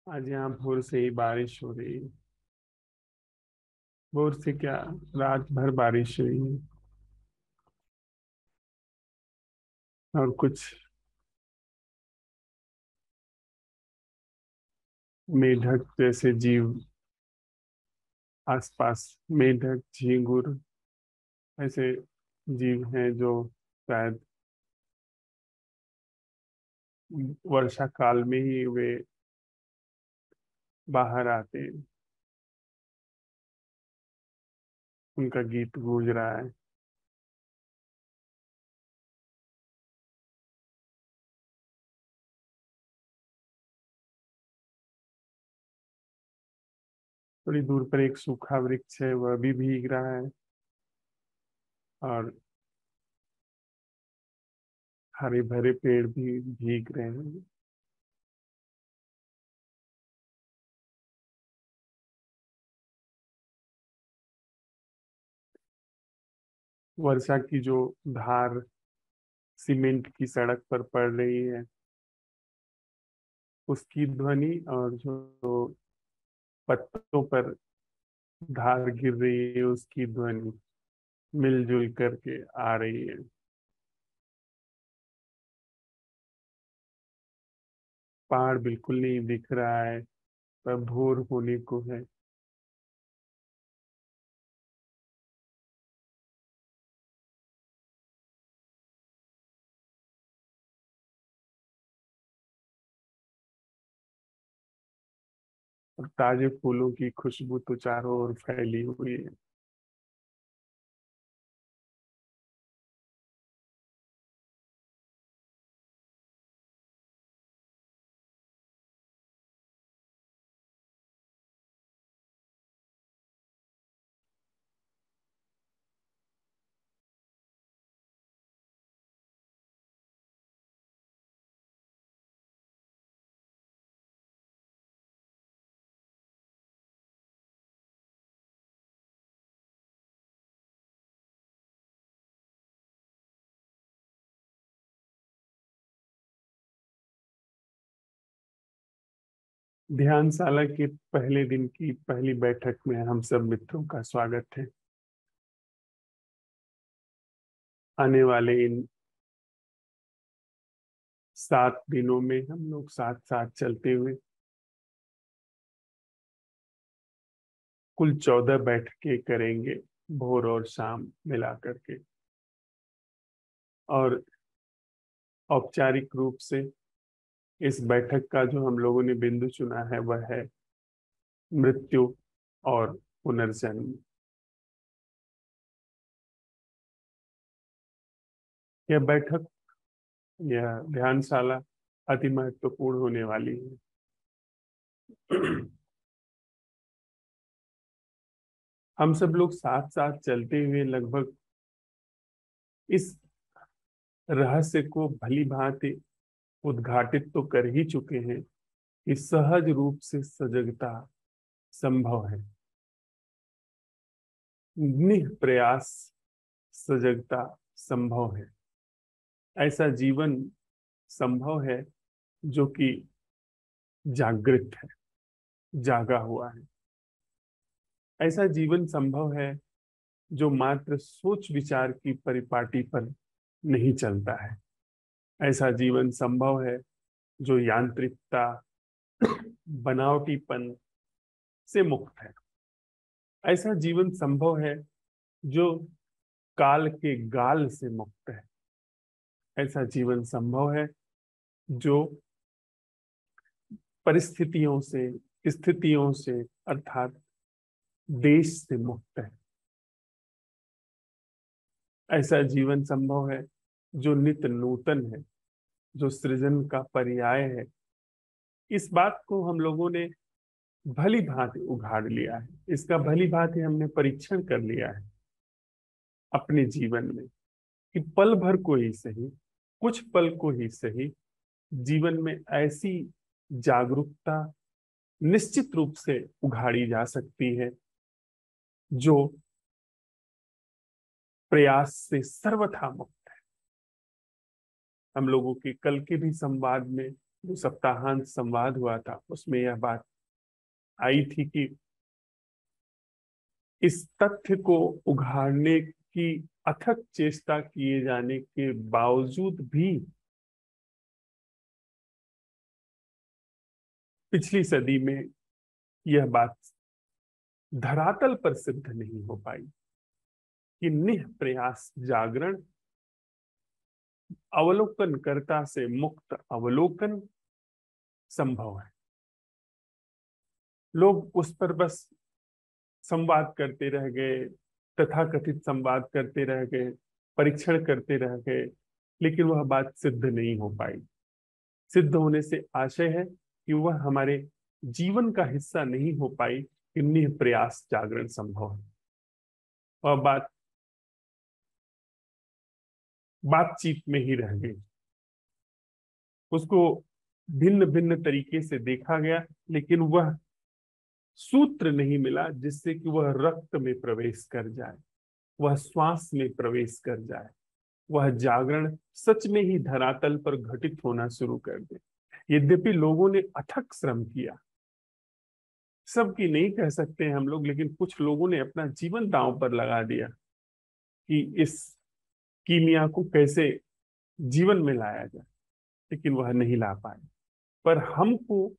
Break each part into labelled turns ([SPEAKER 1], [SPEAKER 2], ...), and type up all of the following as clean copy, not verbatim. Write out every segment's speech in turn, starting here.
[SPEAKER 1] आज यहाँ भोर से ही बारिश हो रही है। भोर से क्या, रात भर बारिश हुई है। और कुछ मेढक जैसे जीव आसपास, मेढक, झींगुर ऐसे जीव हैं जो शायद वर्षा काल में ही वे बाहर आते हैं। उनका गीत गूंज रहा है। थोड़ी दूर पर एक सूखा वृक्ष है, वह भी भीग रहा है। और हरे भरे पेड़ भी भीग रहे हैं। वर्षा की जो धार सीमेंट की सड़क पर पड़ रही है, उसकी ध्वनि, और जो पत्तों पर धार गिर रही है उसकी ध्वनि मिलजुल करके आ रही है। पहाड़ बिल्कुल नहीं दिख रहा है, पर भोर होने को है। और ताजे फूलों की खुशबू तो चारों ओर फैली हुई है। ध्यानशाला के पहले दिन की पहली बैठक में हम सब मित्रों का स्वागत है। आने वाले इन 7 दिनों में हम लोग साथ साथ चलते हुए कुल 14 बैठकें करेंगे, भोर और शाम मिला करके। और औपचारिक रूप से इस बैठक का जो हम लोगों ने बिंदु चुना है वह है मृत्यु और पुनर्जन्म। यह बैठक, यह ध्यानशाला अति महत्वपूर्ण होने वाली है। हम सब लोग साथ साथ चलते हुए लगभग इस रहस्य को भली भांति उद्घाटित तो कर ही चुके हैं कि सहज रूप से सजगता संभव है। निह प्रयास सजगता संभव है। ऐसा जीवन संभव है जो कि जागृत है, जागा हुआ है। ऐसा जीवन संभव है जो मात्र सोच विचार की परिपाटी पर नहीं चलता है। ऐसा जीवन संभव है जो यांत्रिकता, बनावटीपन से मुक्त है। ऐसा जीवन संभव है जो काल के गाल से मुक्त है। ऐसा जीवन संभव है जो परिस्थितियों से, स्थितियों से, अर्थात देश से मुक्त है। ऐसा जीवन संभव है जो नित्य नूतन है, जो सृजन का पर्याय है। इस बात को हम लोगों ने भली भांति उघाड़ लिया है। इसका भली भांति हमने परीक्षण कर लिया है अपने जीवन में, कि पल भर को ही सही, कुछ पल को ही सही, जीवन में ऐसी जागरूकता निश्चित रूप से उघाड़ी जा सकती है जो प्रयास से सर्वथा मुक्त। हम लोगों के कल के भी संवाद में जो सप्ताहांत संवाद हुआ था उसमें यह बात आई थी कि इस तथ्य को उघाड़ने की अथक चेष्टा किए जाने के बावजूद भी पिछली सदी में यह बात धरातल पर सिद्ध नहीं हो पाई कि निःप्रयास जागरण अवलोकनकर्ता से मुक्त अवलोकन संभव है। लोग उस पर बस संवाद करते रह गए, तथाकथित संवाद करते रह गए, परीक्षण करते रह गए, लेकिन वह बात सिद्ध नहीं हो पाई। सिद्ध होने से आशय है कि वह हमारे जीवन का हिस्सा नहीं हो पाई कि निःप्रयास जागरण संभव है। वह बातचीत में ही रह गई। उसको भिन्न भिन्न तरीके से देखा गया, लेकिन वह सूत्र नहीं मिला जिससे कि वह रक्त में प्रवेश कर जाए, वह श्वास में प्रवेश कर जाए, वह जागरण सच में ही धरातल पर घटित होना शुरू कर दे। यद्यपि लोगों ने अथक श्रम किया, सबकी नहीं कह सकते हम लोग, लेकिन कुछ लोगों ने अपना जीवन दांव पर लगा दिया कि इस कीमिया को कैसे जीवन में लाया जाए, लेकिन वह नहीं ला पाए। पर हमको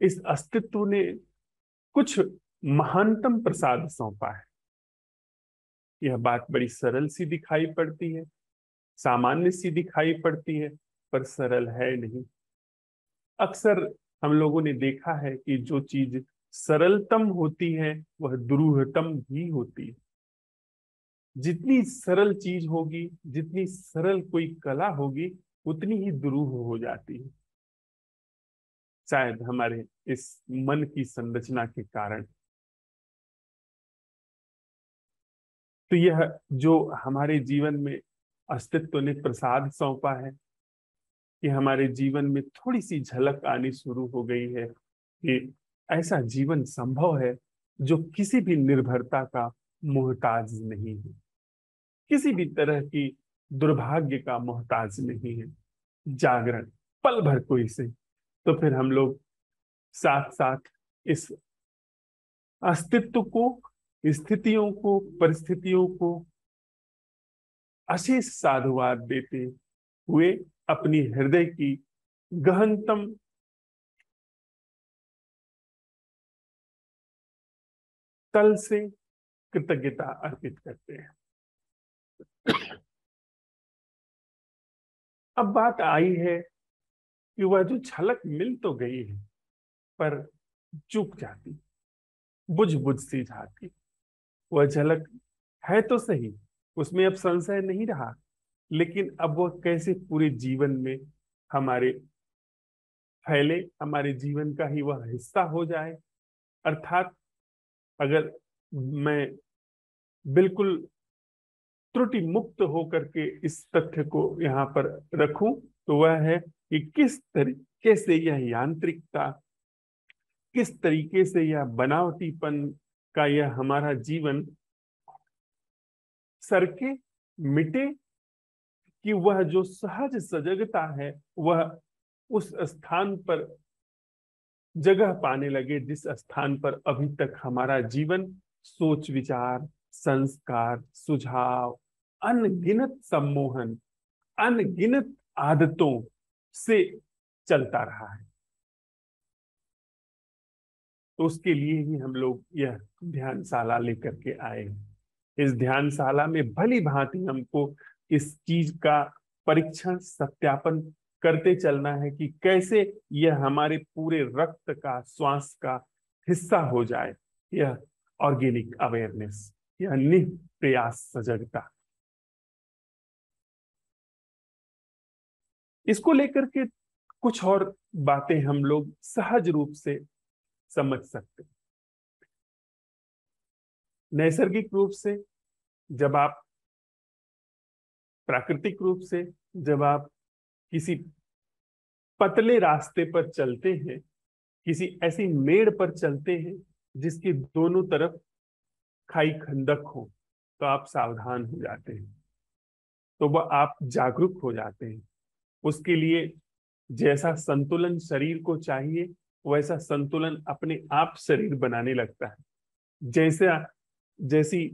[SPEAKER 1] इस अस्तित्व ने कुछ महानतम प्रसाद सौंपा है। यह बात बड़ी सरल सी दिखाई पड़ती है, सामान्य सी दिखाई पड़ती है, पर सरल है नहीं। अक्सर हम लोगों ने देखा है कि जो चीज सरलतम होती है वह दुरूहतम भी होती है। जितनी सरल चीज होगी, जितनी सरल कोई कला होगी, उतनी ही दुरूह हो जाती है। शायद हमारे इस मन की संरचना के कारण। तो यह जो हमारे जीवन में अस्तित्व ने प्रसाद सौंपा है, कि हमारे जीवन में थोड़ी सी झलक आनी शुरू हो गई है कि ऐसा जीवन संभव है जो किसी भी निर्भरता का मोहताज नहीं है, किसी भी तरह की दुर्भाग्य का मोहताज नहीं है। जागरण पल भर कोई से, तो फिर हम लोग साथ साथ इस अस्तित्व को, स्थितियों को, परिस्थितियों को अशेष साधुवाद देते हुए अपनी हृदय की गहनतम तल से कृतज्ञता अर्पित करते हैं। अब बात आई है कि वह जो झलक मिल तो गई है, पर चूक जाती, बुझ बुझ सी जाती। वह झलक है तो सही, उसमें अब संशय नहीं रहा, लेकिन अब वह कैसे पूरे जीवन में हमारे फैले, हमारे जीवन का ही वह हिस्सा हो जाए। अर्थात अगर मैं बिल्कुल त्रुटि मुक्त होकर के इस तथ्य को यहाँ पर रखूं, तो वह है कि किस तरीके से यह यांत्रिकता, किस तरीके से यह बनावटीपन का यह हमारा जीवन सरके, मिटे, कि वह जो सहज सजगता है वह उस स्थान पर जगह पाने लगे जिस स्थान पर अभी तक हमारा जीवन सोच विचार, संस्कार, सुझाव, अनगिनत सम्मोहन, अनगिनत आदतों से चलता रहा है। तो उसके लिए ही हम लोग यह ध्यानशाला लेकर के आए हैं। इस ध्यानशाला में भली भांति हमको इस चीज का परीक्षण, सत्यापन करते चलना है कि कैसे यह हमारे पूरे रक्त का, श्वास का हिस्सा हो जाए। यह ऑर्गेनिक अवेयरनेस, यह निःप्रयास सजगता, इसको लेकर के कुछ और बातें हम लोग सहज रूप से समझ सकते हैं। नैसर्गिक रूप से जब आप, प्राकृतिक रूप से जब आप किसी पतले रास्ते पर चलते हैं, किसी ऐसी मेड़ पर चलते हैं जिसके दोनों तरफ खाई खंदक हो, तो आप सावधान हो जाते हैं, तो वह आप जागरूक हो जाते हैं। उसके लिए जैसा संतुलन शरीर को चाहिए वैसा संतुलन अपने आप शरीर बनाने लगता है। जैसा जैसी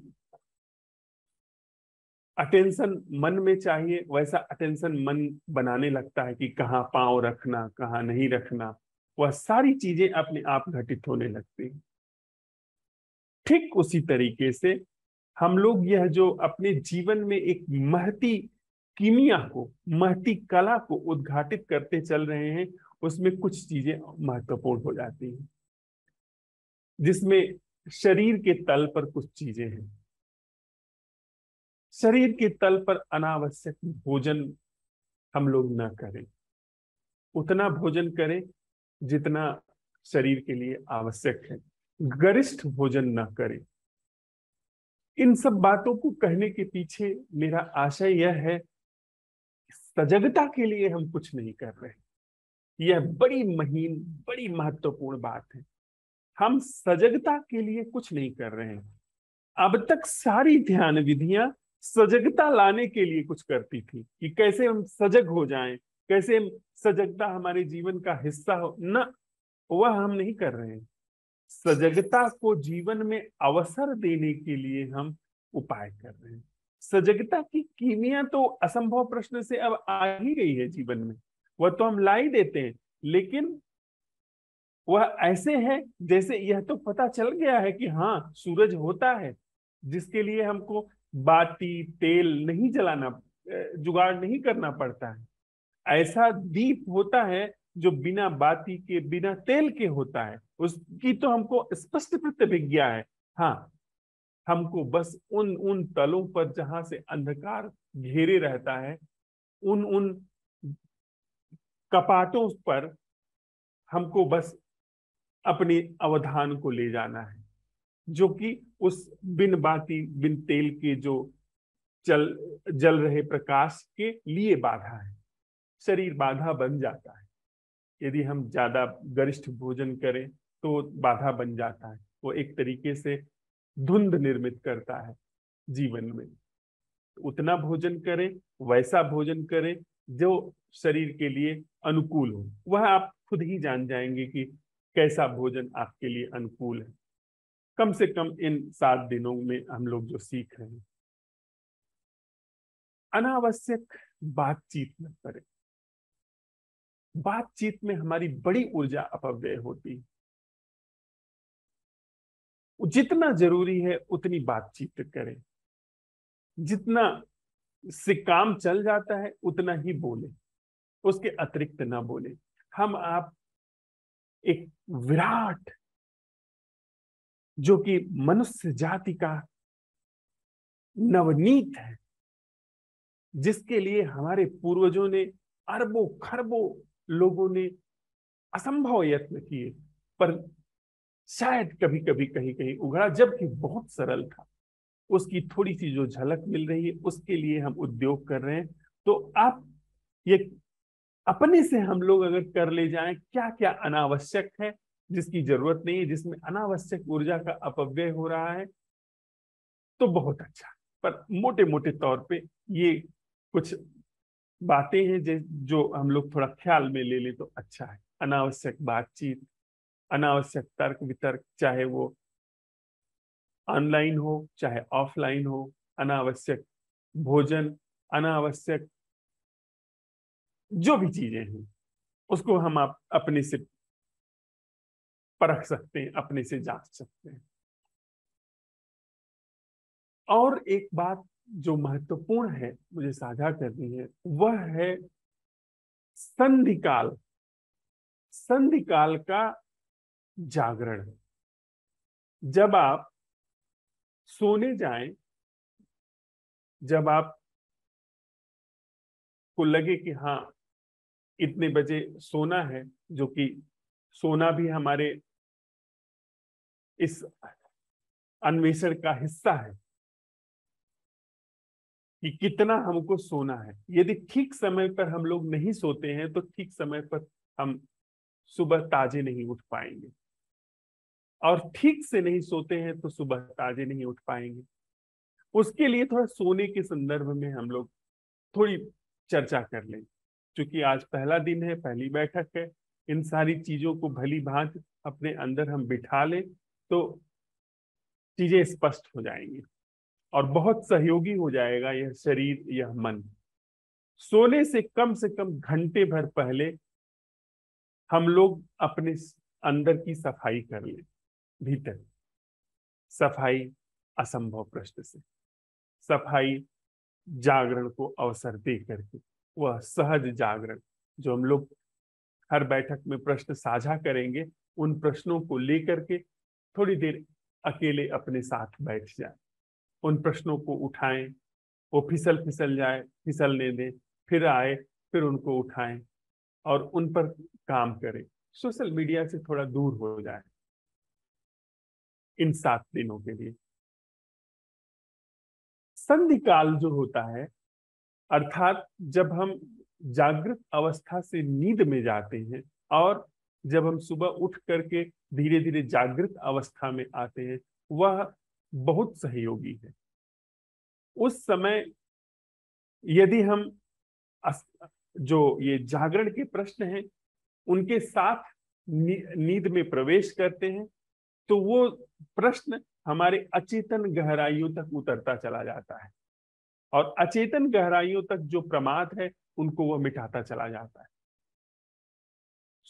[SPEAKER 1] अटेंशन मन में चाहिए वैसा अटेंशन मन बनाने लगता है कि कहाँ पांव रखना, कहाँ नहीं रखना। वह सारी चीजें अपने आप घटित होने लगती हैं। ठीक उसी तरीके से हम लोग यह जो अपने जीवन में एक महती कीमिया को, महती कला को उद्घाटित करते चल रहे हैं, उसमें कुछ चीजें महत्वपूर्ण हो जाती हैं, जिसमें शरीर के तल पर कुछ चीजें हैं। शरीर के तल पर अनावश्यक भोजन हम लोग न करें, उतना भोजन करें जितना शरीर के लिए आवश्यक है। गरिष्ठ भोजन न करें। इन सब बातों को कहने के पीछे मेरा आशय यह है, सजगता के लिए हम कुछ नहीं कर रहे। यह बड़ी महीन, बड़ी महत्वपूर्ण बात है। हम सजगता के लिए कुछ नहीं कर रहे हैं। अब तक सारी ध्यान विधियां सजगता लाने के लिए कुछ करती थी कि कैसे हम सजग हो जाएं, कैसे हम सजगता हमारे जीवन का हिस्सा हो। न, वह हम नहीं कर रहे हैं। सजगता को जीवन में अवसर देने के लिए हम उपाय कर रहे हैं। सजगता की कीमिया तो असंभव प्रश्न से अब आ ही गई है जीवन में, वह तो हम ला ही देते हैं। लेकिन वह ऐसे है जैसे यह तो पता चल गया है कि हाँ सूरज होता है, जिसके लिए हमको बाती तेल नहीं जलाना, जुगाड़ नहीं करना पड़ता है। ऐसा दीप होता है जो बिना बाती के, बिना तेल के होता है, उसकी तो हमको स्पष्ट प्रतिभिज्ञा है। हाँ, हमको बस उन उन तलों पर जहां से अंधकार घेरे रहता है, उन उन कपाटों पर हमको बस अपने अवधान को ले जाना है, जो कि उस बिन बाती बिन तेल के जो चल जल रहे प्रकाश के लिए बाधा है। शरीर बाधा बन जाता है। यदि हम ज्यादा गरिष्ठ भोजन करें तो बाधा बन जाता है। वो एक तरीके से धुंध निर्मित करता है जीवन में। उतना भोजन करें, वैसा भोजन करें जो शरीर के लिए अनुकूल हो। वह आप खुद ही जान जाएंगे कि कैसा भोजन आपके लिए अनुकूल है। कम से कम इन 7 दिनों में हम लोग जो सीख रहे हैं, अनावश्यक बातचीत न करें। बातचीत में हमारी बड़ी ऊर्जा अपव्यय होती है। जितना जरूरी है उतनी बातचीत करें। जितना से काम चल जाता है उतना ही बोले, उसके अतिरिक्त ना बोले। हम आप एक विराट, जो कि मनुष्य जाति का नवनीत है, जिसके लिए हमारे पूर्वजों ने, अरबों खरबों लोगों ने असंभव यत्न किए, पर शायद कभी कभी कहीं कहीं उघड़ा, जबकि बहुत सरल था। उसकी थोड़ी सी जो झलक मिल रही है, उसके लिए हम उद्योग कर रहे हैं। तो आप ये अपने से हम लोग अगर कर ले जाएं, क्या क्या अनावश्यक है जिसकी जरूरत नहीं है, जिसमें अनावश्यक ऊर्जा का अपव्यय हो रहा है, तो बहुत अच्छा। पर मोटे मोटे तौर पे ये कुछ बातें हैं जो हम लोग थोड़ा ख्याल में ले ले तो अच्छा है। अनावश्यक बातचीत, अनावश्यक तर्क वितर्क, चाहे वो ऑनलाइन हो चाहे ऑफलाइन हो, अनावश्यक भोजन, अनावश्यक जो भी चीजें हैं, उसको हम आप अपने से परख सकते हैं, अपने से जांच सकते हैं। और एक बात जो महत्वपूर्ण है मुझे साझा करनी है, वह है संधिकाल। संधिकाल का जागरण। जब आप सोने जाएं, जब आप को लगे कि हाँ इतने बजे सोना है, जो कि सोना भी हमारे इस अन्वेषण का हिस्सा है कि कितना हमको सोना है। यदि ठीक समय पर हम लोग नहीं सोते हैं तो ठीक समय पर हम सुबह ताजे नहीं उठ पाएंगे, और ठीक से नहीं सोते हैं तो सुबह ताजे नहीं उठ पाएंगे। उसके लिए थोड़ा सोने के संदर्भ में हम लोग थोड़ी चर्चा कर लें। क्योंकि आज पहला दिन है, पहली बैठक है, इन सारी चीजों को भली भांति अपने अंदर हम बिठा लें तो चीजें स्पष्ट हो जाएंगी और बहुत सहयोगी हो जाएगा यह शरीर, यह मन। सोने से कम घंटे भर पहले हम लोग अपने अंदर की सफाई कर लें। भीतर सफाई असंभव प्रश्न से, सफाई जागरण को अवसर दे करके, वह सहज जागरण जो हम लोग हर बैठक में प्रश्न साझा करेंगे, उन प्रश्नों को लेकर के थोड़ी देर अकेले अपने साथ बैठ जाए, उन प्रश्नों को उठाएं, वो फिसल फिसल जाए, फिसलने दें, फिर आए, फिर उनको उठाएं और उन पर काम करें। सोशल मीडिया से थोड़ा दूर हो जाए इन 7 दिनों के लिए। संधि काल जो होता है, अर्थात जब हम जागृत अवस्था से नींद में जाते हैं और जब हम सुबह उठ करके धीरे धीरे जागृत अवस्था में आते हैं, वह बहुत सहयोगी है। उस समय यदि हम जो ये जागरण के प्रश्न हैं उनके साथ नींद में प्रवेश करते हैं, तो वो प्रश्न हमारे अचेतन गहराइयों तक उतरता चला जाता है और अचेतन गहराइयों तक जो प्रमाद है उनको वह मिटाता चला जाता है।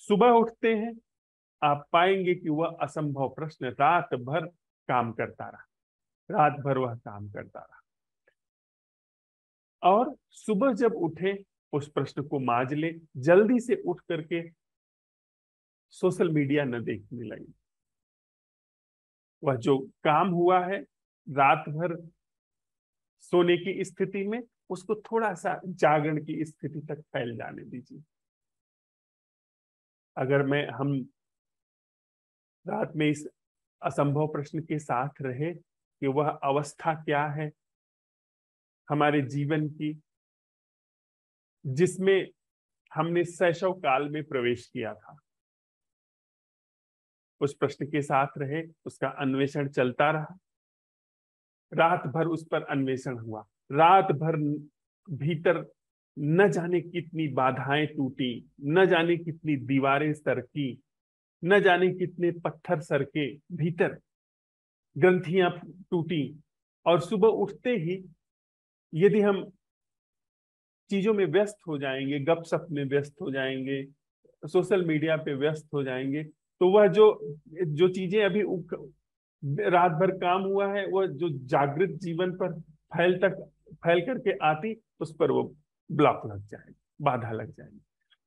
[SPEAKER 1] सुबह उठते हैं, आप पाएंगे कि वह असंभव प्रश्न रात भर काम करता रहा, रात भर वह काम करता रहा और सुबह जब उठे उस प्रश्न को मांज ले, जल्दी से उठ करके सोशल मीडिया न देखने लगे। वह जो काम हुआ है रात भर सोने की स्थिति में, उसको थोड़ा सा जागरण की स्थिति तक फैल जाने दीजिए। अगर हम रात में इस असंभव प्रश्न के साथ रहे कि वह अवस्था क्या है हमारे जीवन की जिसमें हमने शैशव काल में प्रवेश किया था, उस प्रश्न के साथ रहे, उसका अन्वेषण चलता रहा, रात भर उस पर अन्वेषण हुआ, रात भर भीतर न जाने कितनी बाधाएं टूटी, न जाने कितनी दीवारें सरकी, न जाने कितने पत्थर सरके, भीतर ग्रंथियां टूटी और सुबह उठते ही यदि हम चीजों में व्यस्त हो जाएंगे, गपशप में व्यस्त हो जाएंगे, सोशल मीडिया पे व्यस्त हो जाएंगे, तो वह जो जो चीजें अभी रात भर काम हुआ है वह जो जागृत जीवन पर फैल करके आती, उस पर वो ब्लॉक लग जाएगी, बाधा लग जाएगी।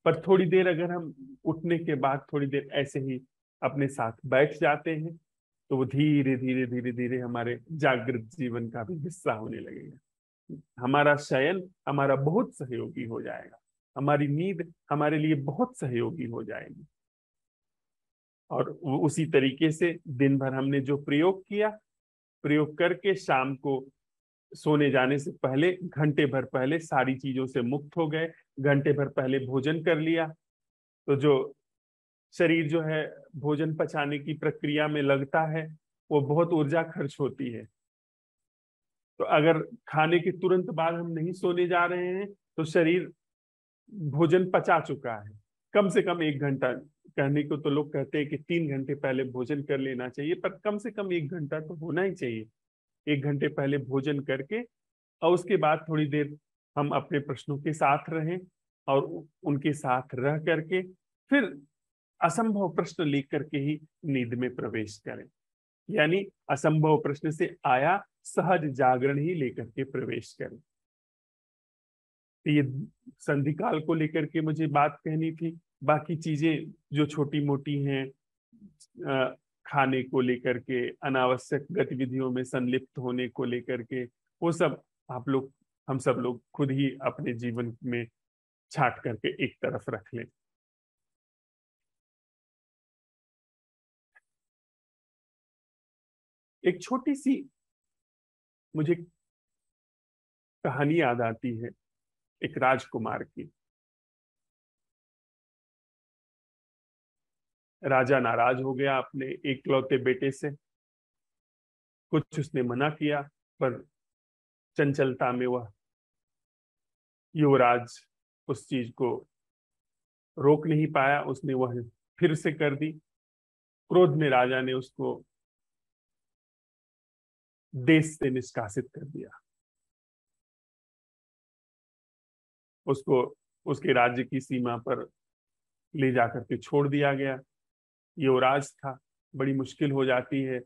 [SPEAKER 1] पर थोड़ी देर अगर हम उठने के बाद थोड़ी देर ऐसे ही अपने साथ बैठ जाते हैं तो वो धीरे धीरे धीरे धीरे हमारे जागृत जीवन का भी हिस्सा होने लगेगा। हमारा शयन हमारा बहुत सहयोगी हो जाएगा, हमारी नींद हमारे लिए बहुत सहयोगी हो जाएगी। और उसी तरीके से दिन भर हमने जो प्रयोग किया, प्रयोग करके शाम को सोने जाने से पहले घंटे भर पहले सारी चीजों से मुक्त हो गए, घंटे भर पहले भोजन कर लिया, तो जो शरीर जो है भोजन पचाने की प्रक्रिया में लगता है वो बहुत ऊर्जा खर्च होती है। तो अगर खाने के तुरंत बाद हम नहीं सोने जा रहे हैं तो शरीर भोजन पचा चुका है। कम से कम 1 घंटा, कहने को तो लोग कहते हैं कि 3 घंटे पहले भोजन कर लेना चाहिए, पर कम से कम 1 घंटा तो होना ही चाहिए। 1 घंटे पहले भोजन करके और उसके बाद थोड़ी देर हम अपने प्रश्नों के साथ रहें और उनके साथ रह करके फिर असंभव प्रश्न लेकर के ही नींद में प्रवेश करें। यानी असंभव प्रश्न से आया सहज जागरण ही लेकर के प्रवेश करें। तो ये संधि काल को लेकर के मुझे बात कहनी थी। बाकी चीजें जो छोटी मोटी हैं, खाने को लेकर के, अनावश्यक गतिविधियों में संलिप्त होने को लेकर के, वो सब आप लोग, हम सब लोग खुद ही अपने जीवन में छाट करके एक तरफ रख लें। एक छोटी सी मुझे कहानी याद आती है एक राजकुमार की। राजा नाराज हो गया अपने एकलौते बेटे से, कुछ उसने मना किया, पर चंचलता में वह युवराज उस चीज को रोक नहीं पाया, उसने वह फिर से कर दी। क्रोध में राजा ने उसको देश से निष्कासित कर दिया। उसको उसके राज्य की सीमा पर ले जाकर के छोड़ दिया गया। युवराज था। बड़ी मुश्किल हो जाती है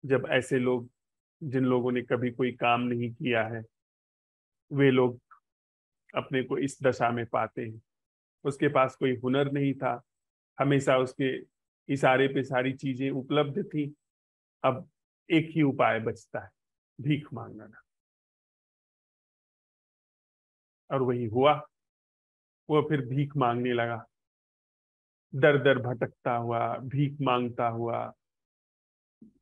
[SPEAKER 1] जब ऐसे लोग, जिन लोगों ने कभी कोई काम नहीं किया है, वे लोग अपने को इस दशा में पाते हैं। उसके पास कोई हुनर नहीं था, हमेशा उसके इशारे पे सारी चीजें उपलब्ध थी। अब एक ही उपाय बचता है, भीख मांगना। और वही हुआ। वो फिर भीख मांगने लगा, दर दर भटकता हुआ, भीख मांगता हुआ,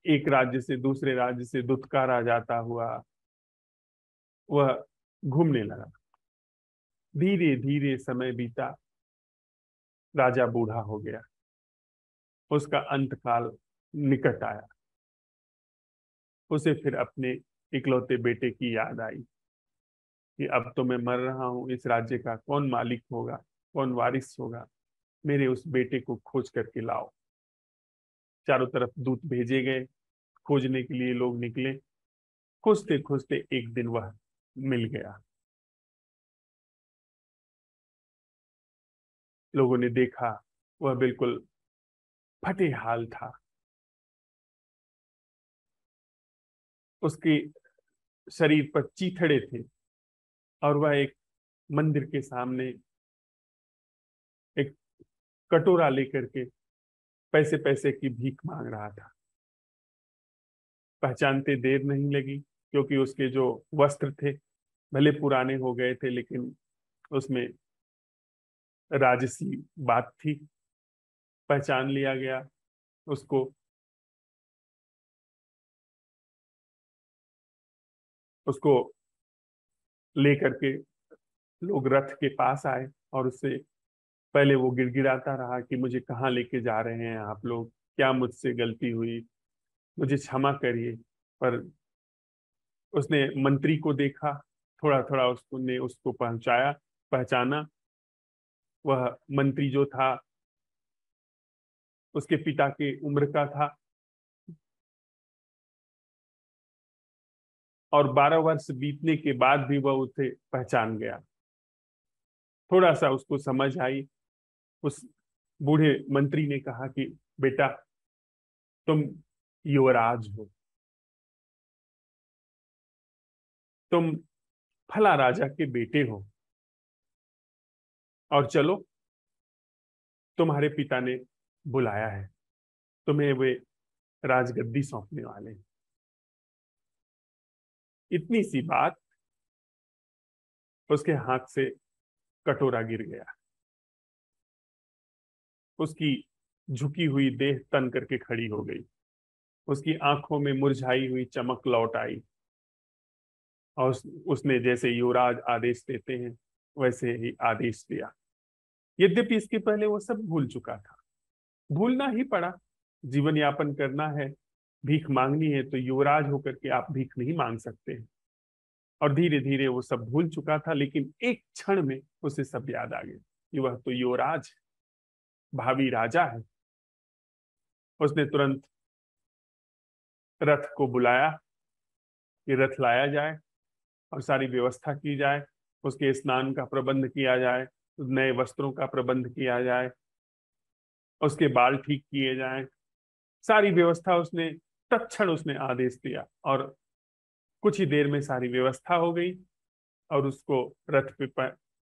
[SPEAKER 1] एक राज्य से दूसरे राज्य से दुत्कारा जाता हुआ वह घूमने लगा। धीरे धीरे समय बीता, राजा बूढ़ा हो गया, उसका अंत काल निकट आया। उसे फिर अपने इकलौते बेटे की याद आई कि अब तो मैं मर रहा हूं, इस राज्य का कौन मालिक होगा, कौन वारिस होगा, मेरे उस बेटे को खोज करके लाओ। चारों तरफ दूत भेजे गए, खोजने के लिए लोग निकले। खोजते खोजते एक दिन वह मिल गया। लोगों ने देखा, वह बिल्कुल फटे हाल था। उसके शरीर पर चीथड़े थे और वह एक मंदिर के सामने एक कटोरा लेकर के पैसे पैसे की भीख मांग रहा था। पहचानते देर नहीं लगी, क्योंकि उसके जो वस्त्र थे भले पुराने हो गए थे, लेकिन उसमें राजसी बात थी। पहचान लिया गया उसको। उसको लेकर के लोग रथ के पास आए और उससे पहले वो गिड़गिड़ाता रहा कि मुझे कहाँ लेके जा रहे हैं आप लोग, क्या मुझसे गलती हुई, मुझे क्षमा करिए। पर उसने मंत्री को देखा, थोड़ा थोड़ा उसको पहचाना। वह मंत्री जो था उसके पिता के उम्र का था और 12 वर्ष बीतने के बाद भी वह उसे पहचान गया। थोड़ा सा उसको समझ आई। उस बूढ़े मंत्री ने कहा कि बेटा, तुम युवराज हो, तुम फला राजा के बेटे हो, और चलो, तुम्हारे पिता ने बुलाया है, तुम्हें वे राजगद्दी सौंपने वाले हैं। इतनी सी बात, उसके हाथ से कटोरा गिर गया। उसकी झुकी हुई देह तन करके खड़ी हो गई। उसकी आंखों में मुरझाई हुई चमक लौट आई और उसने जैसे युवराज आदेश देते हैं वैसे ही आदेश दिया। यद्यपि इसके पहले वो सब भूल चुका था, भूलना ही पड़ा। जीवन यापन करना है, भीख मांगनी है, तो युवराज होकर के आप भीख नहीं मांग सकते हैं। और धीरे धीरे वो सब भूल चुका था, लेकिन एक क्षण में उसे सब याद आ गया कि वह तो युवराज है, भावी राजा है। उसने तुरंत रथ को बुलाया कि रथ लाया जाए और सारी व्यवस्था की जाए, उसके स्नान का प्रबंध किया जाए, नए वस्त्रों का प्रबंध किया जाए, उसके बाल ठीक किए जाएं। सारी व्यवस्था उसने तत्क्षण उसने आदेश दिया और कुछ ही देर में सारी व्यवस्था हो गई और उसको रथ पे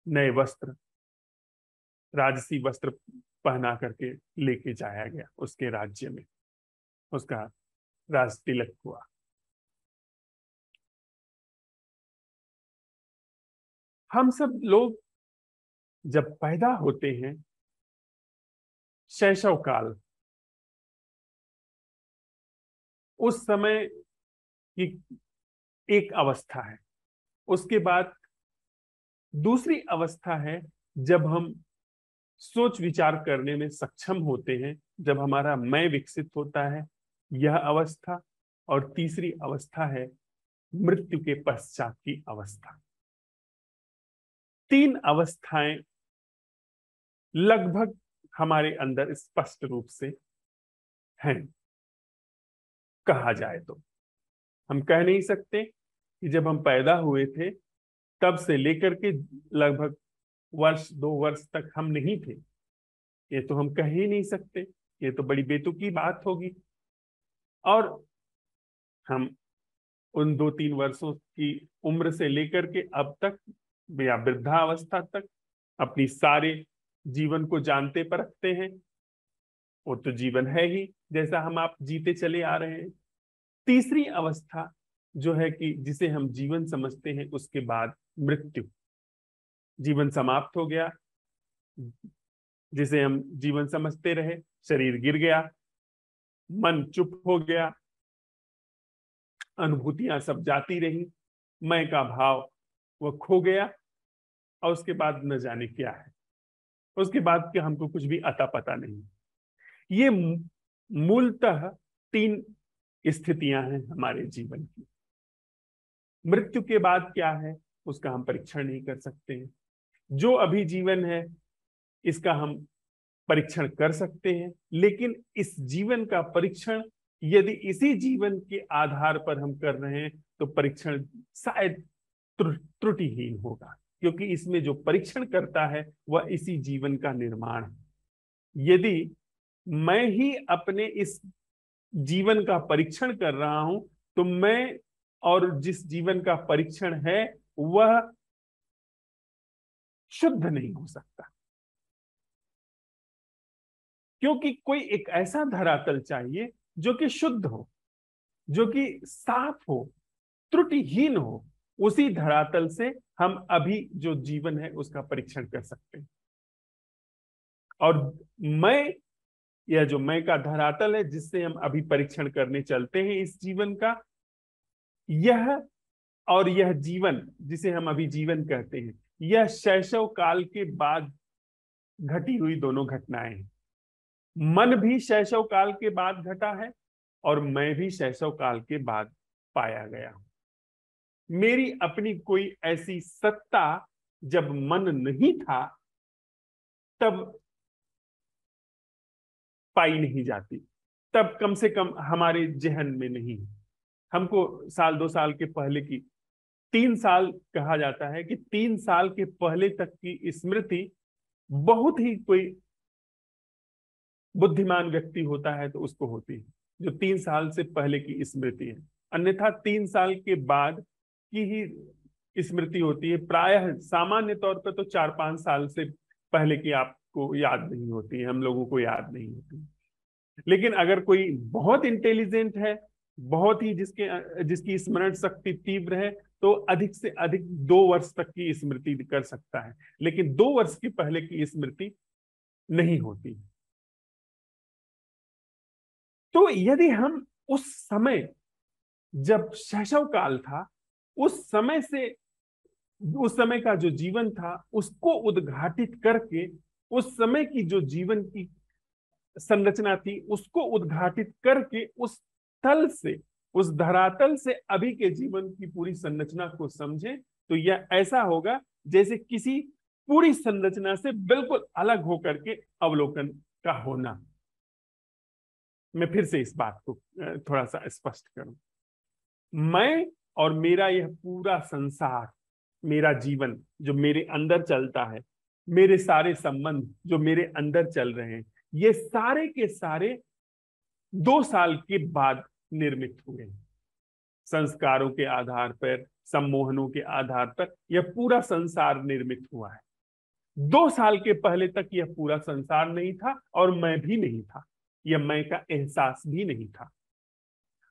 [SPEAKER 1] नए वस्त्र, राजसी वस्त्र पहना करके लेके जाया गया उसके राज्य में। उसका राज तिलक हुआ। हम सब लोग जब पैदा होते हैं, शैशव काल, उस समय की एक अवस्था है। उसके बाद दूसरी अवस्था है जब हम सोच विचार करने में सक्षम होते हैं, जब हमारा मैं विकसित होता है, यह अवस्था। और तीसरी अवस्था है मृत्यु के पश्चात की अवस्था। तीन अवस्थाएं लगभग हमारे अंदर स्पष्ट रूप से हैं। कहा जाए तो हम कह नहीं सकते कि जब हम पैदा हुए थे तब से लेकर के लगभग वर्ष 2 वर्ष तक हम नहीं थे। ये तो हम कह ही नहीं सकते, ये तो बड़ी बेतुकी बात होगी। और हम उन 2-3 वर्षों की उम्र से लेकर के अब तक या वृद्धावस्था तक अपनी सारे जीवन को जानते परखते हैं। वो तो जीवन है ही, जैसा हम आप जीते चले आ रहे हैं। तीसरी अवस्था जो है कि जिसे हम जीवन समझते हैं, उसके बाद मृत्यु। जीवन समाप्त हो गया, जिसे हम जीवन समझते रहे, शरीर गिर गया, मन चुप हो गया, अनुभूतियां सब जाती रही, मैं का भाव वह खो गया, और उसके बाद न जाने क्या है। उसके बाद के हमको कुछ भी अता पता नहीं। ये मूलतः 3 स्थितियां हैं हमारे जीवन की। मृत्यु के बाद क्या है उसका हम परीक्षण नहीं कर सकते हैं। जो अभी जीवन है इसका हम परीक्षण कर सकते हैं, लेकिन इस जीवन का परीक्षण यदि इसी जीवन के आधार पर हम कर रहे हैं तो परीक्षण शायद त्रुटिहीन होगा, क्योंकि इसमें जो परीक्षण करता है वह इसी जीवन का निर्माण है। यदि मैं ही अपने इस जीवन का परीक्षण कर रहा हूं तो मैं और जिस जीवन का परीक्षण है वह शुद्ध नहीं हो सकता, क्योंकि कोई एक ऐसा धरातल चाहिए जो कि शुद्ध हो, जो कि साफ हो, त्रुटिहीन हो। उसी धरातल से हम अभी जो जीवन है उसका परीक्षण कर सकते हैं। और मैं, यह जो मैं का धरातल है जिससे हम अभी परीक्षण करने चलते हैं इस जीवन का, यह और यह जीवन जिसे हम अभी जीवन कहते हैं, यह शैशव काल के बाद घटी हुई दोनों घटनाएं हैं। मन भी शैशव काल के बाद घटा है और मैं भी शैशव काल के बाद पाया गया हूं। मेरी अपनी कोई ऐसी सत्ता जब मन नहीं था तब पाई नहीं जाती, तब कम से कम हमारे जहन में नहीं। हमको 1-2 साल के पहले की, 3 साल कहा जाता है कि 3 साल के पहले तक की स्मृति बहुत ही कोई बुद्धिमान व्यक्ति होता है तो उसको होती है, जो 3 साल से पहले की स्मृति है। अन्यथा 3 साल के बाद की ही स्मृति होती है। प्रायः सामान्य तौर पर तो 4-5 साल से पहले की आपको याद नहीं होती है, हम लोगों को याद नहीं होती। लेकिन अगर कोई बहुत इंटेलिजेंट है, बहुत ही जिसकी स्मरण शक्ति तीव्र है, तो अधिक से अधिक 2 वर्ष तक की स्मृति कर सकता है, लेकिन 2 वर्ष की पहले की स्मृति नहीं होती। तो यदि हम उस समय जब शैशव काल था, उस समय से, उस समय का जो जीवन था उसको उद्घाटित करके, उस समय की जो जीवन की संरचना थी उसको उद्घाटित करके, उस तल से, उस धरातल से अभी के जीवन की पूरी संरचना को समझे, तो यह ऐसा होगा जैसे किसी पूरी संरचना से बिल्कुल अलग होकर के अवलोकन का होना। मैं फिर से इस बात को थोड़ा सा स्पष्ट करूं। मैं और मेरा यह पूरा संसार, मेरा जीवन जो मेरे अंदर चलता है, मेरे सारे संबंध जो मेरे अंदर चल रहे हैं, ये सारे के सारे 2 साल के बाद निर्मित हुए हैं। संस्कारों के आधार पर, सम्मोहनों के आधार पर यह पूरा संसार निर्मित हुआ है। 2 साल के पहले तक यह पूरा संसार नहीं था और मैं भी नहीं था, यह मैं का एहसास भी नहीं था।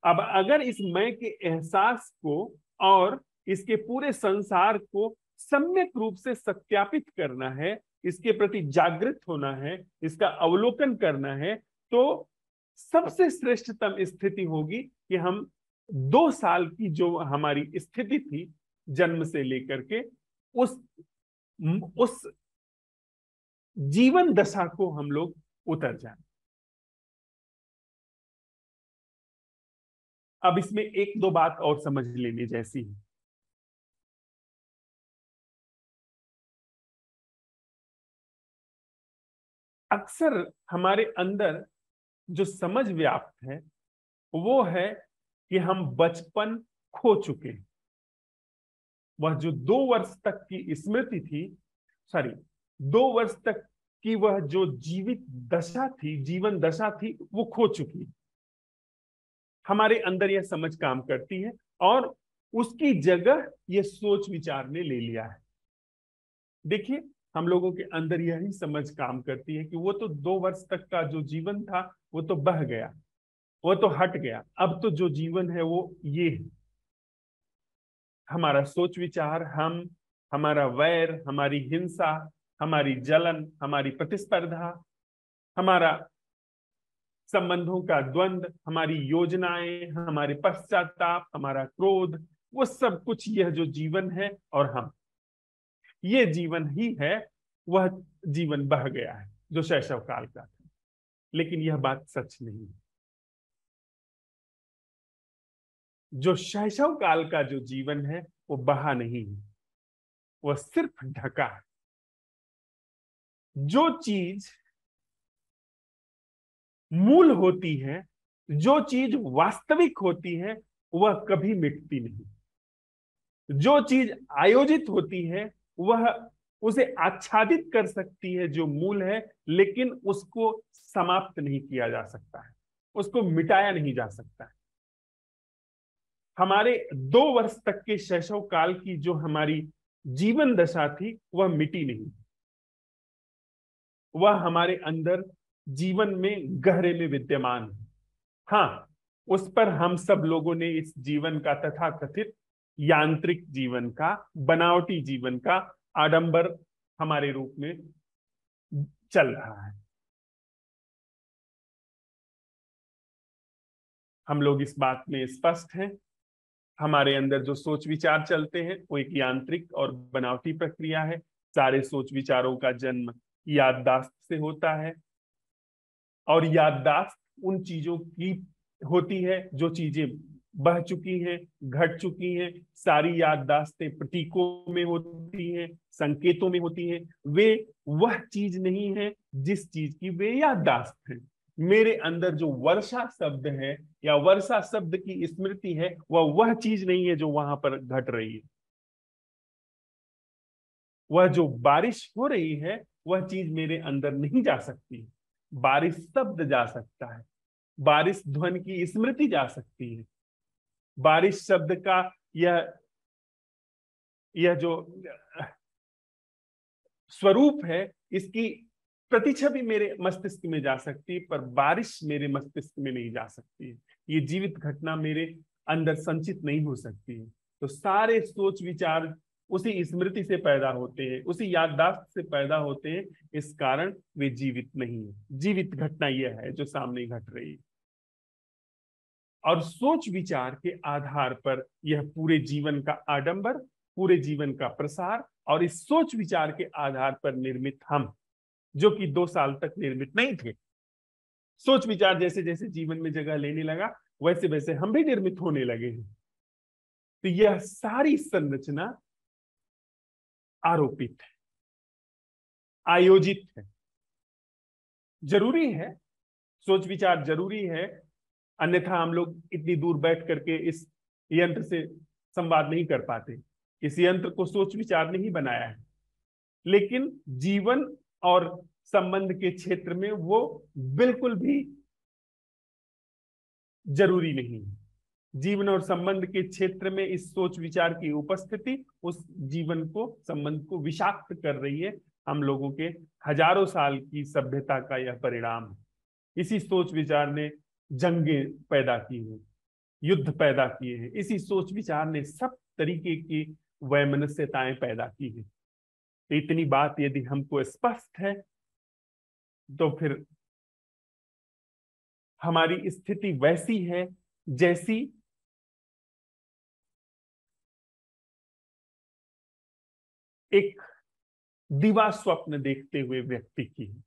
[SPEAKER 1] अब अगर इस मैं के एहसास को और इसके पूरे संसार को सम्यक रूप से सत्यापित करना है, इसके प्रति जागृत होना है, इसका अवलोकन करना है, तो सबसे श्रेष्ठतम स्थिति होगी कि हम 2 साल की जो हमारी स्थिति थी जन्म से लेकर के, उस जीवन दशा को हम लोग उतर जाए। अब इसमें 1-2 बात और समझ लेने जैसी है। अक्सर हमारे अंदर जो समझ व्याप्त है वो है कि हम बचपन खो चुके हैं। वह जो 2 वर्ष तक की स्मृति थी, सॉरी, 2 वर्ष तक की वह जो जीवित दशा थी, जीवन दशा थी, वो खो चुकी है। हमारे अंदर यह समझ काम करती है और उसकी जगह यह सोच विचार ने ले लिया है। देखिए, हम लोगों के अंदर यही समझ काम करती है कि वो तो 2 वर्ष तक का जो जीवन था वो तो बह गया, वो तो हट गया, अब तो जो जीवन है वो ये है। हमारा सोच विचार, हमारा वैर, हमारी हिंसा, हमारी जलन, हमारी प्रतिस्पर्धा, हमारा संबंधों का द्वंद, हमारी योजनाएं, हमारे पश्चाताप, हमारा क्रोध, वो सब कुछ यह जो जीवन है और हम, ये जीवन ही है। वह जीवन बह गया है जो शैशव काल का था। लेकिन यह बात सच नहीं है। जो शैशव काल का जो जीवन है वो बहा नहीं है, वह सिर्फ ढका है। जो चीज मूल होती है, जो चीज वास्तविक होती है, वह कभी मिटती नहीं। जो चीज आयोजित होती है वह उसे आच्छादित कर सकती है जो मूल है, लेकिन उसको समाप्त नहीं किया जा सकता है, उसको मिटाया नहीं जा सकता है। हमारे 2 वर्ष तक के शैशव काल की जो हमारी जीवन दशा थी वह मिटी नहीं, वह हमारे अंदर जीवन में गहरे में विद्यमान है। हाँ, उस पर हम सब लोगों ने इस जीवन का तथाकथित यांत्रिक जीवन का, बनावटी जीवन का आडंबर हमारे रूप में चल रहा है। हम लोग इस बात में स्पष्ट हैं। हमारे अंदर जो सोच विचार चलते हैं वो एक यांत्रिक और बनावटी प्रक्रिया है। सारे सोच विचारों का जन्म याददाश्त से होता है और याददाश्त उन चीजों की होती है जो चीजें बह चुकी हैं, घट चुकी हैं। सारी याददाश्तें प्रतीकों में होती हैं, संकेतों में होती हैं। वे वह चीज नहीं है जिस चीज की वे याददाश्त है। मेरे अंदर जो वर्षा शब्द है या वर्षा शब्द की स्मृति है, वह चीज नहीं है जो वहां पर घट रही है। वह जो बारिश हो रही है वह चीज मेरे अंदर नहीं जा सकती। बारिश शब्द जा सकता है, बारिश ध्वनि की स्मृति जा सकती है, बारिश शब्द का यह यह जो स्वरूप है, इसकी प्रतिछवि मेरे मस्तिष्क में जा सकती है, पर बारिश मेरे मस्तिष्क में नहीं जा सकती है। ये जीवित घटना मेरे अंदर संचित नहीं हो सकती है। तो सारे सोच विचार उसी स्मृति से पैदा होते हैं, उसी याददाश्त से पैदा होते हैं। इस कारण वे जीवित नहीं है। जीवित घटना यह है जो सामने घट रही है और सोच विचार के आधार पर यह पूरे जीवन का आडंबर, पूरे जीवन का प्रसार और इस सोच विचार के आधार पर निर्मित हम, जो कि 2 साल तक निर्मित नहीं थे। सोच विचार जैसे जैसे जीवन में जगह लेने लगा वैसे वैसे हम भी निर्मित होने लगे हैं। तो यह सारी संरचना आरोपित है, आयोजित है। जरूरी है, सोच विचार जरूरी है, अन्यथा हम लोग इतनी दूर बैठ करके इस यंत्र से संवाद नहीं कर पाते। इस यंत्र को सोच विचार ने ही बनाया है, लेकिन जीवन और संबंध के क्षेत्र में वो बिल्कुल भी जरूरी नहीं है। जीवन और संबंध के क्षेत्र में इस सोच विचार की उपस्थिति उस जीवन को, संबंध को विषाक्त कर रही है। हम लोगों के हजारों साल की सभ्यता का यह परिणाम है। इसी सोच विचार ने जंगें पैदा की हैं, युद्ध पैदा किए हैं। इसी सोच विचार ने सब तरीके की वैमनस्यताएं पैदा की हैं। इतनी बात यदि हमको स्पष्ट है तो फिर हमारी स्थिति वैसी है जैसी एक दिवा स्वप्न देखते हुए व्यक्ति की है।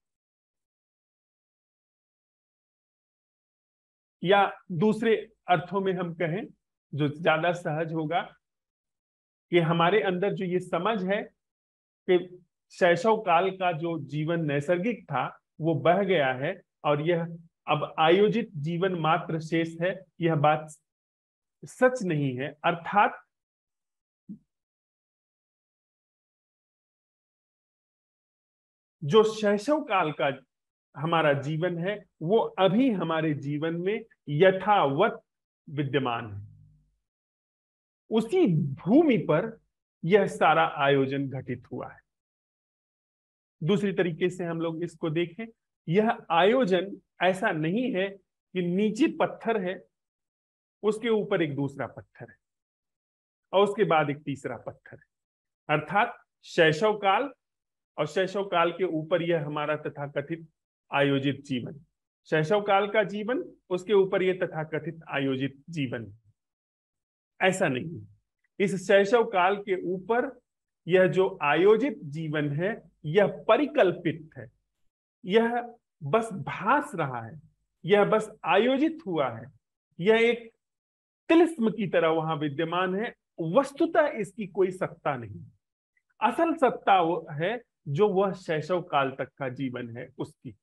[SPEAKER 1] या दूसरे अर्थों में हम कहें जो ज्यादा सहज होगा कि हमारे अंदर जो ये समझ है कि शैशव काल का जो जीवन नैसर्गिक था वो बह गया है और यह अब आयोजित जीवन मात्र शेष है, यह बात सच नहीं है। अर्थात जो शैशव काल का हमारा जीवन है वो अभी हमारे जीवन में यथावत विद्यमान है। उसी भूमि पर यह सारा आयोजन घटित हुआ है। दूसरी तरीके से हम लोग इसको देखें, यह आयोजन ऐसा नहीं है कि नीचे पत्थर है, उसके ऊपर एक दूसरा पत्थर है और उसके बाद एक तीसरा पत्थर है। अर्थात शैशव काल और शैशव काल के ऊपर यह हमारा तथाकथित आयोजित जीवन, शैशव काल का जीवन, उसके ऊपर यह तथाकथित आयोजित जीवन। ऐसा नहीं, इस शैशव काल के ऊपर यह जो आयोजित जीवन है यह परिकल्पित है, यह बस भास रहा है, यह बस आयोजित हुआ है, यह एक तिलिस्म की तरह वहां विद्यमान है। वस्तुतः इसकी कोई सत्ता नहीं। असल सत्ता वो है जो वह शैशव काल तक का जीवन है उसकी।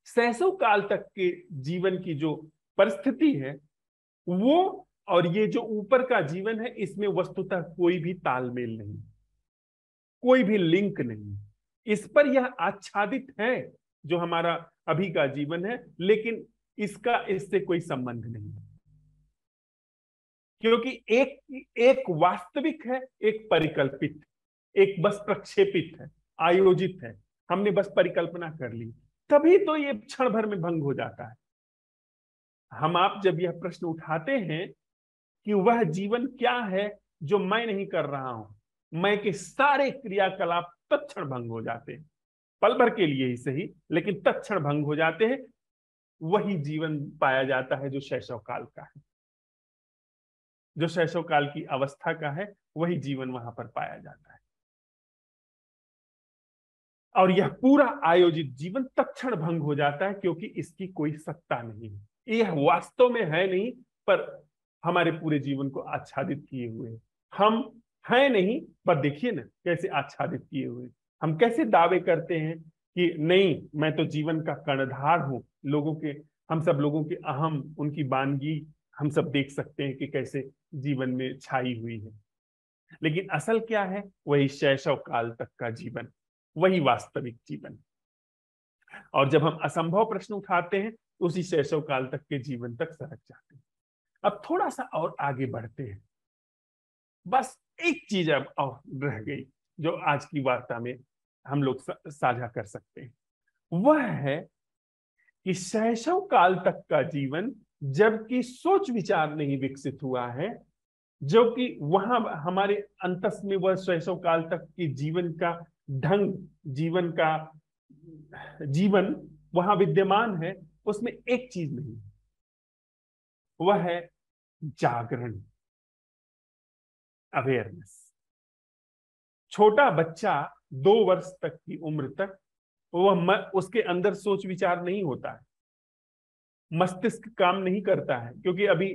[SPEAKER 1] शैशव काल तक के जीवन की जो परिस्थिति है वो और ये जो ऊपर का जीवन है, इसमें वस्तुतः कोई भी तालमेल नहीं, कोई भी लिंक नहीं। इस पर यह आच्छादित है जो हमारा अभी का जीवन है, लेकिन इसका इससे कोई संबंध नहीं, क्योंकि एक एक वास्तविक है, एक परिकल्पित, एक बस प्रक्षेपित है, आयोजित है। हमने बस परिकल्पना कर ली, तभी तो ये क्षण भर में भंग हो जाता है। हम आप जब यह प्रश्न उठाते हैं कि वह जीवन क्या है जो मैं नहीं कर रहा हूं, मैं के सारे क्रियाकलाप तत्क्षण भंग हो जाते हैं, पल भर के लिए ही सही, लेकिन तत्क्षण भंग हो जाते हैं। वही जीवन पाया जाता है जो शैशव काल का है, जो शैशव काल की अवस्था का है, वही जीवन वहां पर पाया जाता है। और यह पूरा आयोजित जीवन तत्क्षण भंग हो जाता है, क्योंकि इसकी कोई सत्ता नहीं है। यह वास्तव में है नहीं, पर हमारे पूरे जीवन को आच्छादित किए हुए है। हम हैं नहीं, पर देखिए ना कैसे आच्छादित किए हुए। हम कैसे दावे करते हैं कि नहीं, मैं तो जीवन का कर्णधार हूं। लोगों के, हम सब लोगों के अहम, उनकी वानगी हम सब देख सकते हैं कि कैसे जीवन में छाई हुई है। लेकिन असल क्या है? वही शैशव काल तक का जीवन, वही वास्तविक जीवन। और जब हम असंभव प्रश्न उठाते हैं तो उसी शैशव काल तक के जीवन तक सरक जाते हैं। अब थोड़ा सा और आगे बढ़ते हैं। बस एक चीज अब और रह गई जो आज की वार्ता में हम लोग साझा कर सकते हैं, वह है कि शैशव काल तक का जीवन, जबकि सोच विचार नहीं विकसित हुआ है, जो कि वहां हमारे अंतस में वह शैशव काल तक के जीवन का ढंग, जीवन का जीवन वहां विद्यमान है, उसमें एक चीज नहीं, वह है जागरण, अवेयरनेस। छोटा बच्चा 2 वर्ष तक की उम्र तक उसके अंदर सोच विचार नहीं होता है, मस्तिष्क काम नहीं करता है, क्योंकि अभी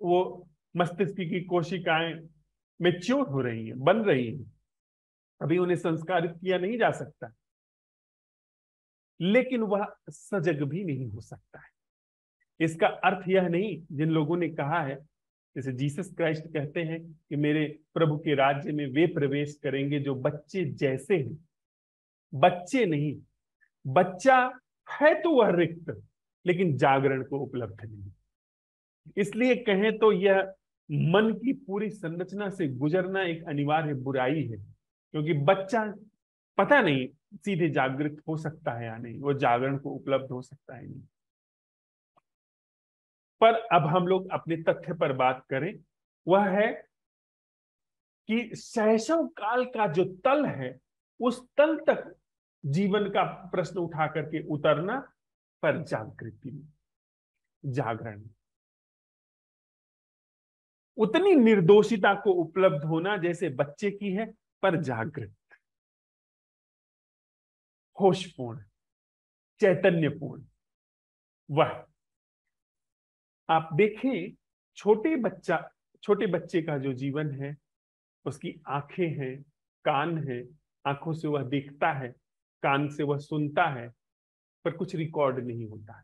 [SPEAKER 1] वो मस्तिष्क की कोशिकाएं मेच्योर हो रही हैं, बन रही हैं, अभी उन्हें संस्कारित किया नहीं जा सकता। लेकिन वह सजग भी नहीं हो सकता है। इसका अर्थ यह नहीं, जिन लोगों ने कहा है, जैसे जीसस क्राइस्ट कहते हैं कि मेरे प्रभु के राज्य में वे प्रवेश करेंगे जो बच्चे जैसे हैं। बच्चे नहीं, बच्चा है तो वह रिक्त, लेकिन जागरण को उपलब्ध नहीं। इसलिए कहें तो यह मन की पूरी संरचना से गुजरना एक अनिवार्य बुराई है, क्योंकि बच्चा पता नहीं सीधे जागृत हो सकता है या नहीं, वो जागरण को उपलब्ध हो सकता है नहीं। पर अब हम लोग अपने तथ्य पर बात करें, वह है कि शैशव काल का जो तल है, उस तल तक जीवन का प्रश्न उठा करके उतरना, पर जागृति में, जागरण, उतनी निर्दोषिता को उपलब्ध होना जैसे बच्चे की है, पर जागृत, होशपूर्ण, चैतन्यपूर्ण। वह आप देखें, छोटे बच्चे का जो जीवन है, उसकी आंखें हैं, कान हैं, आंखों से वह देखता है, कान से वह सुनता है, पर कुछ रिकॉर्ड नहीं होता है।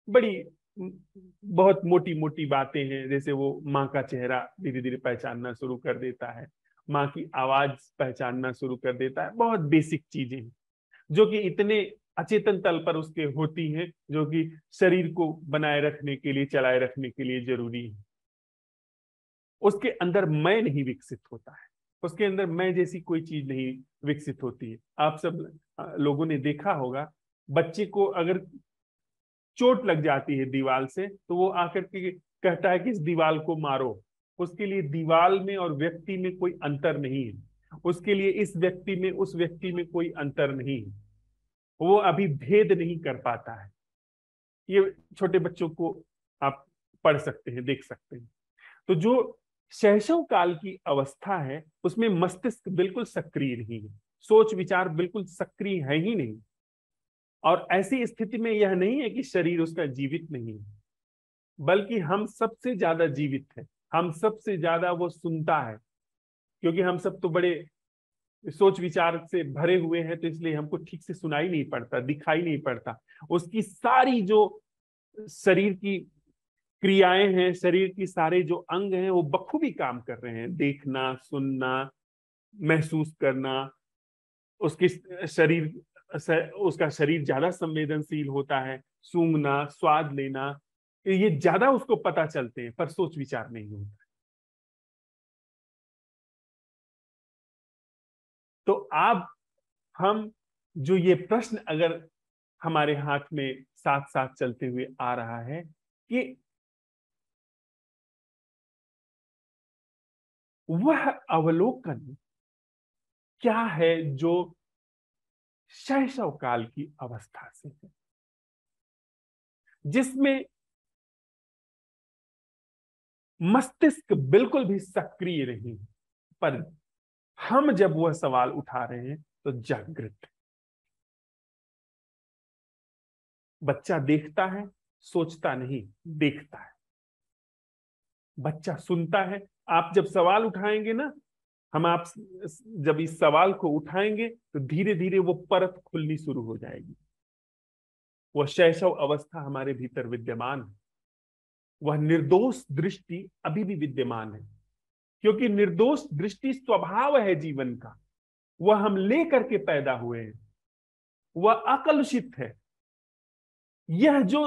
[SPEAKER 1] बड़ी बहुत मोटी मोटी बातें हैं, जैसे वो माँ का चेहरा धीरे धीरे पहचानना शुरू कर देता है, माँ की आवाज पहचानना शुरू कर देता है। बहुत बेसिक चीजें हैं जो कि इतने अचेतन तल पर उसके होती हैं, जो कि शरीर को बनाए रखने के लिए, चलाए रखने के लिए जरूरी है। उसके अंदर मैं नहीं विकसित होता है, उसके अंदर मैं जैसी कोई चीज नहीं विकसित होती है। आप सब लोगों ने देखा होगा, बच्चे को अगर चोट लग जाती है दीवार से, तो वो आकर के कहता है कि इस दीवार को मारो। उसके लिए दीवार में और व्यक्ति में कोई अंतर नहीं है, उसके लिए इस व्यक्ति में उस व्यक्ति में कोई अंतर नहीं है। वो अभी भेद नहीं कर पाता है। ये छोटे बच्चों को आप पढ़ सकते हैं, देख सकते हैं। तो जो शैशव काल की अवस्था है, उसमें मस्तिष्क बिल्कुल सक्रिय नहीं है, सोच विचार बिल्कुल सक्रिय है ही नहीं। और ऐसी स्थिति में यह नहीं है कि शरीर उसका जीवित नहीं है, बल्कि हम सबसे ज्यादा जीवित है, हम सबसे ज्यादा वो सुनता है। क्योंकि हम सब तो बड़े सोच विचार से भरे हुए हैं, तो इसलिए हमको ठीक से सुनाई नहीं पड़ता, दिखाई नहीं पड़ता। उसकी सारी जो शरीर की क्रियाएं हैं, शरीर की सारे जो अंग हैं, वो बखूबी काम कर रहे हैं। देखना, सुनना, महसूस करना, उसकी शरीर उसका शरीर ज्यादा संवेदनशील होता है। सूंघना, स्वाद लेना, ये ज्यादा उसको पता चलते हैं, पर सोच विचार नहीं होता। तो आप हम जो ये प्रश्न अगर हमारे हाथ में साथ साथ चलते हुए आ रहा है कि वह अवलोकन क्या है जो शैशव काल की अवस्था से है, जिसमें मस्तिष्क बिल्कुल भी सक्रिय नहीं है, पर हम जब वह सवाल उठा रहे हैं तो जागृत। बच्चा देखता है, सोचता नहीं, देखता है। बच्चा सुनता है। आप जब सवाल उठाएंगे ना, हम आप जब इस सवाल को उठाएंगे तो धीरे धीरे वो परत खुलनी शुरू हो जाएगी। वह शैशव अवस्था हमारे भीतर विद्यमान है, वह निर्दोष दृष्टि अभी भी विद्यमान है। क्योंकि निर्दोष दृष्टि स्वभाव है जीवन का, वह हम लेकर के पैदा हुए हैं, वह अकलुषित है। यह जो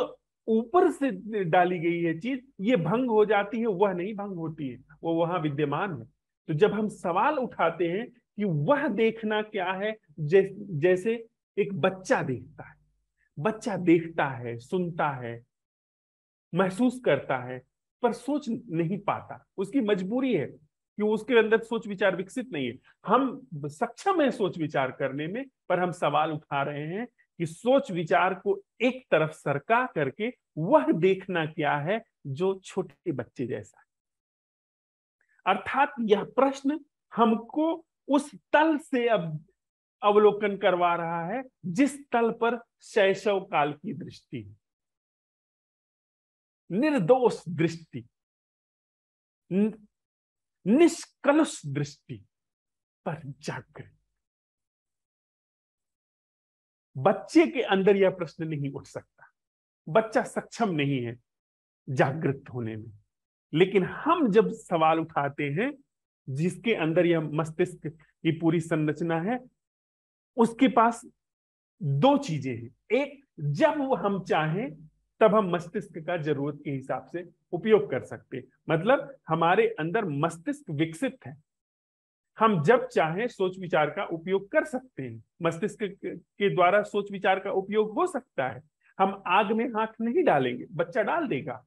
[SPEAKER 1] ऊपर से डाली गई है चीज, ये भंग हो जाती है, वह नहीं भंग होती है, वो वहां विद्यमान है। तो जब हम सवाल उठाते हैं कि वह देखना क्या है, जैसे एक बच्चा देखता है, बच्चा देखता है, सुनता है, महसूस करता है, पर सोच नहीं पाता। उसकी मजबूरी है कि उसके अंदर सोच विचार विकसित नहीं है। हम सक्षम है सोच विचार करने में, पर हम सवाल उठा रहे हैं कि सोच विचार को एक तरफ सरका करके वह देखना क्या है जो छोटे बच्चे जैसा है। अर्थात यह प्रश्न हमको उस तल से अब अवलोकन करवा रहा है जिस तल पर शैशव काल की दृष्टि, निर्दोष दृष्टि, निष्कलुष दृष्टि पर जागृत। बच्चे के अंदर यह प्रश्न नहीं उठ सकता, बच्चा सक्षम नहीं है जागृत होने में। लेकिन हम जब सवाल उठाते हैं, जिसके अंदर यह मस्तिष्क की पूरी संरचना है, उसके पास दो चीजें हैं। एक, जब वो हम चाहें तब हम मस्तिष्क का जरूरत के हिसाब से उपयोग कर सकते हैं। मतलब हमारे अंदर मस्तिष्क विकसित है, हम जब चाहें सोच विचार का उपयोग कर सकते हैं। मस्तिष्क के द्वारा सोच विचार का उपयोग हो सकता है। हम आग में हाथ नहीं डालेंगे, बच्चा डाल देगा।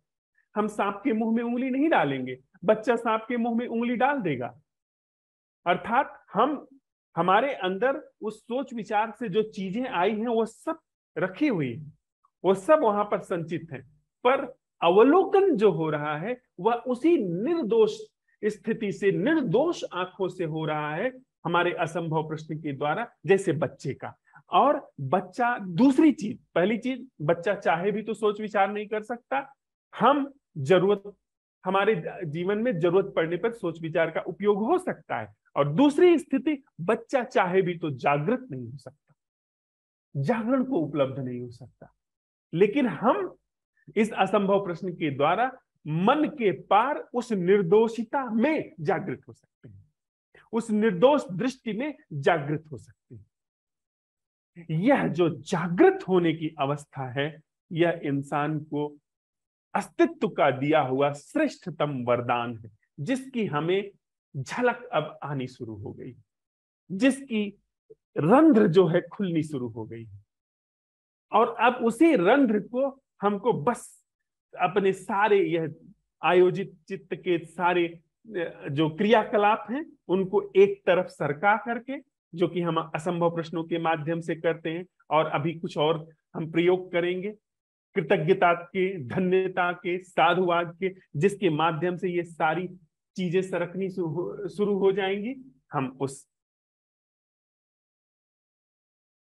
[SPEAKER 1] हम सांप के मुंह में उंगली नहीं डालेंगे, बच्चा सांप के मुंह में उंगली डाल देगा। अर्थात हम हमारे अंदर उस सोच विचार से जो चीजें आई हैं वो सब रखी हुई है, वो सब वहां पर संचित है। पर अवलोकन जो हो रहा है वह उसी निर्दोष स्थिति से, निर्दोष आंखों से हो रहा है, हमारे असंभव प्रश्न के द्वारा, जैसे बच्चे का। और बच्चा, दूसरी चीज, पहली चीज, बच्चा चाहे भी तो सोच विचार नहीं कर सकता। हम जरूरत हमारे जीवन में जरूरत पड़ने पर सोच विचार का उपयोग हो सकता है। और दूसरी स्थिति, बच्चा चाहे भी तो जागृत नहीं हो सकता, जागरण को उपलब्ध नहीं हो सकता। लेकिन हम इस असंभव प्रश्न के द्वारा मन के पार उस निर्दोषिता में जागृत हो सकते हैं, उस निर्दोष दृष्टि में जागृत हो सकते हैं। यह जो जागृत होने की अवस्था है, यह इंसान को अस्तित्व का दिया हुआ श्रेष्ठतम वरदान है, जिसकी हमें झलक अब आनी शुरू हो गई, जिसकी रंध्र जो है खुलनी शुरू हो गई। और अब उसी रंध्र को हमको बस अपने सारे यह आयोजित चित्त के सारे जो क्रियाकलाप हैं उनको एक तरफ सरका करके, जो कि हम असंभव प्रश्नों के माध्यम से करते हैं, और अभी कुछ और हम प्रयोग करेंगे कृतज्ञता के, धन्यता के, साधुवाद के, जिसके माध्यम से ये सारी चीजें सरकनी शुरू हो जाएंगी। हम उस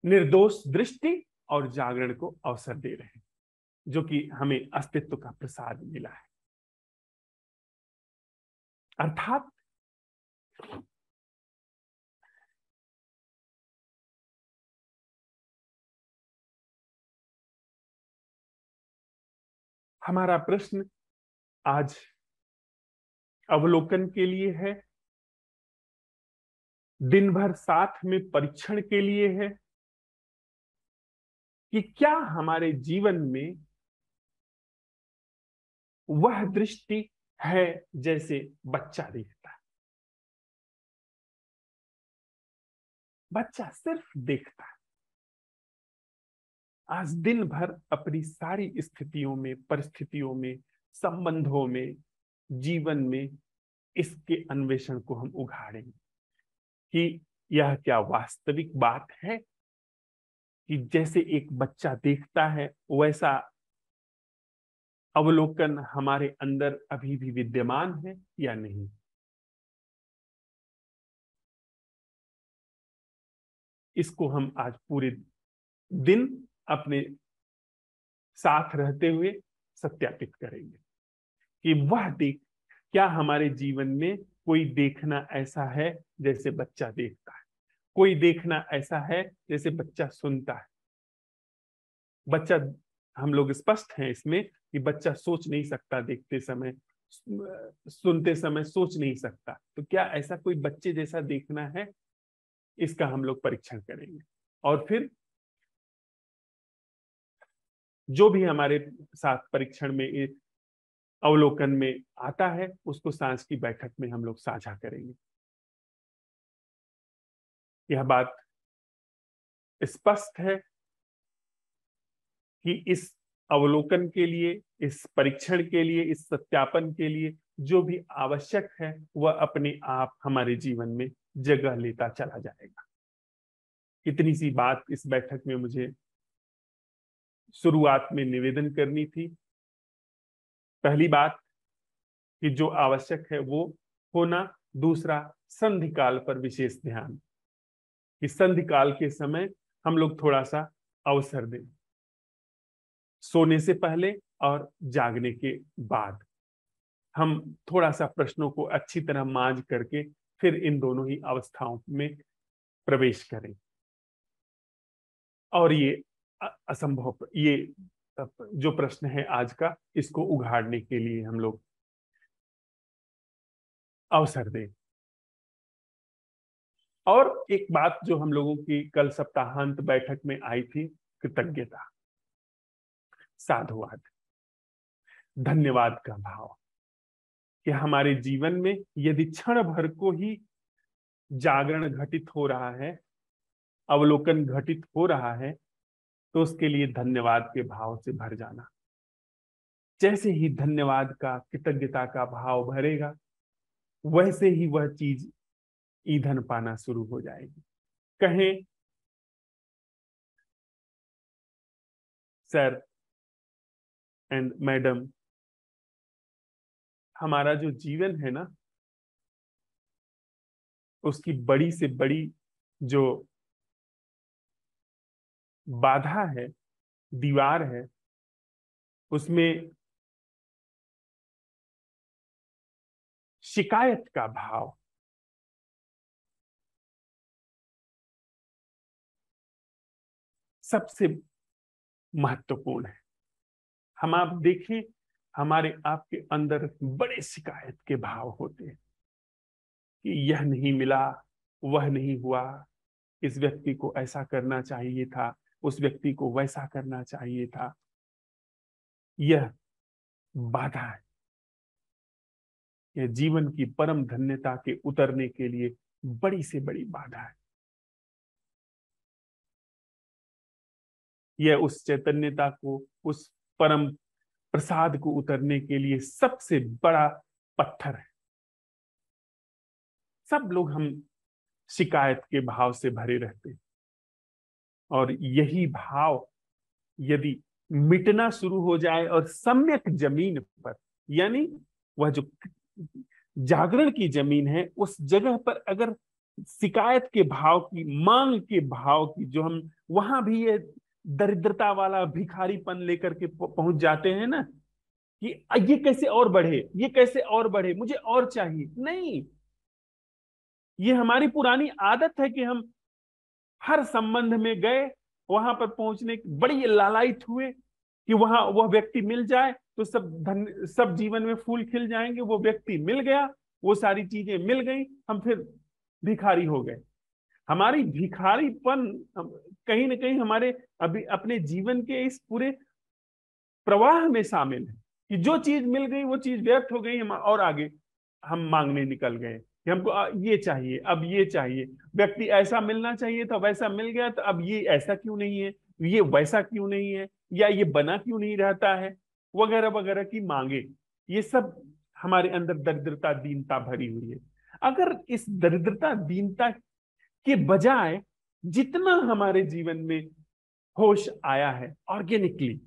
[SPEAKER 1] निर्दोष दृष्टि और जागरण को अवसर दे रहे हैं, जो कि हमें अस्तित्व का प्रसाद मिला है। अर्थात हमारा प्रश्न आज अवलोकन के लिए है, दिन भर साथ में परीक्षण के लिए है कि क्या हमारे जीवन में वह दृष्टि है जैसे बच्चा देखता है। बच्चा सिर्फ देखता है, आज दिन भर अपनी सारी स्थितियों में, परिस्थितियों में, संबंधों में, जीवन में इसके अन्वेषण को हम उघाड़ेंगे कि यह क्या वास्तविक बात है कि जैसे एक बच्चा देखता है वैसा अवलोकन हमारे अंदर अभी भी विद्यमान है या नहीं। इसको हम आज पूरे दिन अपने साथ रहते हुए सत्यापित करेंगे कि वह देख, क्या हमारे जीवन में कोई देखना ऐसा है जैसे बच्चा देखता है, कोई देखना ऐसा है जैसे बच्चा सुनता है। बच्चा, हम लोग स्पष्ट हैं इसमें कि बच्चा सोच नहीं सकता, देखते समय, सुनते समय सोच नहीं सकता, तो क्या ऐसा कोई बच्चे जैसा देखना है? इसका हम लोग परीक्षण करेंगे। और फिर जो भी हमारे साथ परीक्षण में, अवलोकन में आता है, उसको सांझ की बैठक में हम लोग साझा करेंगे। यह बात स्पष्ट है कि इस अवलोकन के लिए, इस परीक्षण के लिए, इस सत्यापन के लिए जो भी आवश्यक है वह अपने आप हमारे जीवन में जगह लेता चला जाएगा। इतनी सी बात इस बैठक में मुझे शुरुआत में निवेदन करनी थी। पहली बात कि जो आवश्यक है वो होना। दूसरा, संधि काल पर विशेष ध्यान, कि संधि काल के समय हम लोग थोड़ा सा अवसर दें, सोने से पहले और जागने के बाद हम थोड़ा सा प्रश्नों को अच्छी तरह मांझ करके फिर इन दोनों ही अवस्थाओं में प्रवेश करें। और ये असंभव, ये जो प्रश्न है आज का, इसको उघाड़ने के लिए हम लोग अवसर दें। और एक बात जो हम लोगों की कल सप्ताहांत बैठक में आई थी, कृतज्ञता, साधुवाद, धन्यवाद का भाव, कि हमारे जीवन में यदि क्षण भर को ही जागरण घटित हो रहा है, अवलोकन घटित हो रहा है, तो उसके लिए धन्यवाद के भाव से भर जाना। जैसे ही धन्यवाद का, कृतज्ञता का भाव भरेगा, वैसे ही वह चीज ईंधन पाना शुरू हो जाएगी। कहें, सर एंड मैडम, हमारा जो जीवन है ना, उसकी बड़ी से बड़ी जो बाधा है, दीवार है, उसमें शिकायत का भाव सबसे महत्वपूर्ण है। हम आप देखें, हमारे आपके अंदर बड़े शिकायत के भाव होते हैं कि यह नहीं मिला, वह नहीं हुआ, इस व्यक्ति को ऐसा करना चाहिए था, उस व्यक्ति को वैसा करना चाहिए था। यह बाधा है। यह जीवन की परम धन्यता के उतरने के लिए बड़ी से बड़ी बाधा है। यह उस चैतन्यता को, उस परम प्रसाद को उतरने के लिए सबसे बड़ा पत्थर है। सब लोग हम शिकायत के भाव से भरे रहते हैं, और यही भाव यदि मिटना शुरू हो जाए और सम्यक जमीन पर, यानी वह जो जागरण की जमीन है, उस जगह पर अगर शिकायत के भाव की, मांग के भाव की, जो हम वहां भी ये दरिद्रता वाला भिखारीपन लेकर के पहुंच जाते हैं ना, कि ये कैसे और बढ़े, ये कैसे और बढ़े, मुझे और चाहिए। नहीं, ये हमारी पुरानी आदत है कि हम हर संबंध में गए, वहां पर पहुंचने की बड़ी लालायित हुए कि वहां वह व्यक्ति मिल जाए तो सब जीवन में फूल खिल जाएंगे। वो व्यक्ति मिल गया, वो सारी चीजें मिल गई, हम फिर भिखारी हो गए। हमारी भिखारीपन कहीं ना कहीं हमारे अभी अपने जीवन के इस पूरे प्रवाह में शामिल है कि जो चीज मिल गई वो चीज व्यर्थ हो गई, हम और आगे हम मांगने निकल गए कि हमको ये चाहिए, अब ये चाहिए, व्यक्ति ऐसा मिलना चाहिए था, वैसा मिल गया, तो अब ये ऐसा क्यों नहीं है, ये वैसा क्यों नहीं है, या ये बना क्यों नहीं रहता है, वगैरह वगैरह की मांगे। ये सब हमारे अंदर दरिद्रता, दीनता भरी हुई है। अगर इस दरिद्रता, दीनता के बजाय जितना हमारे जीवन में होश आया है, ऑर्गेनिकली,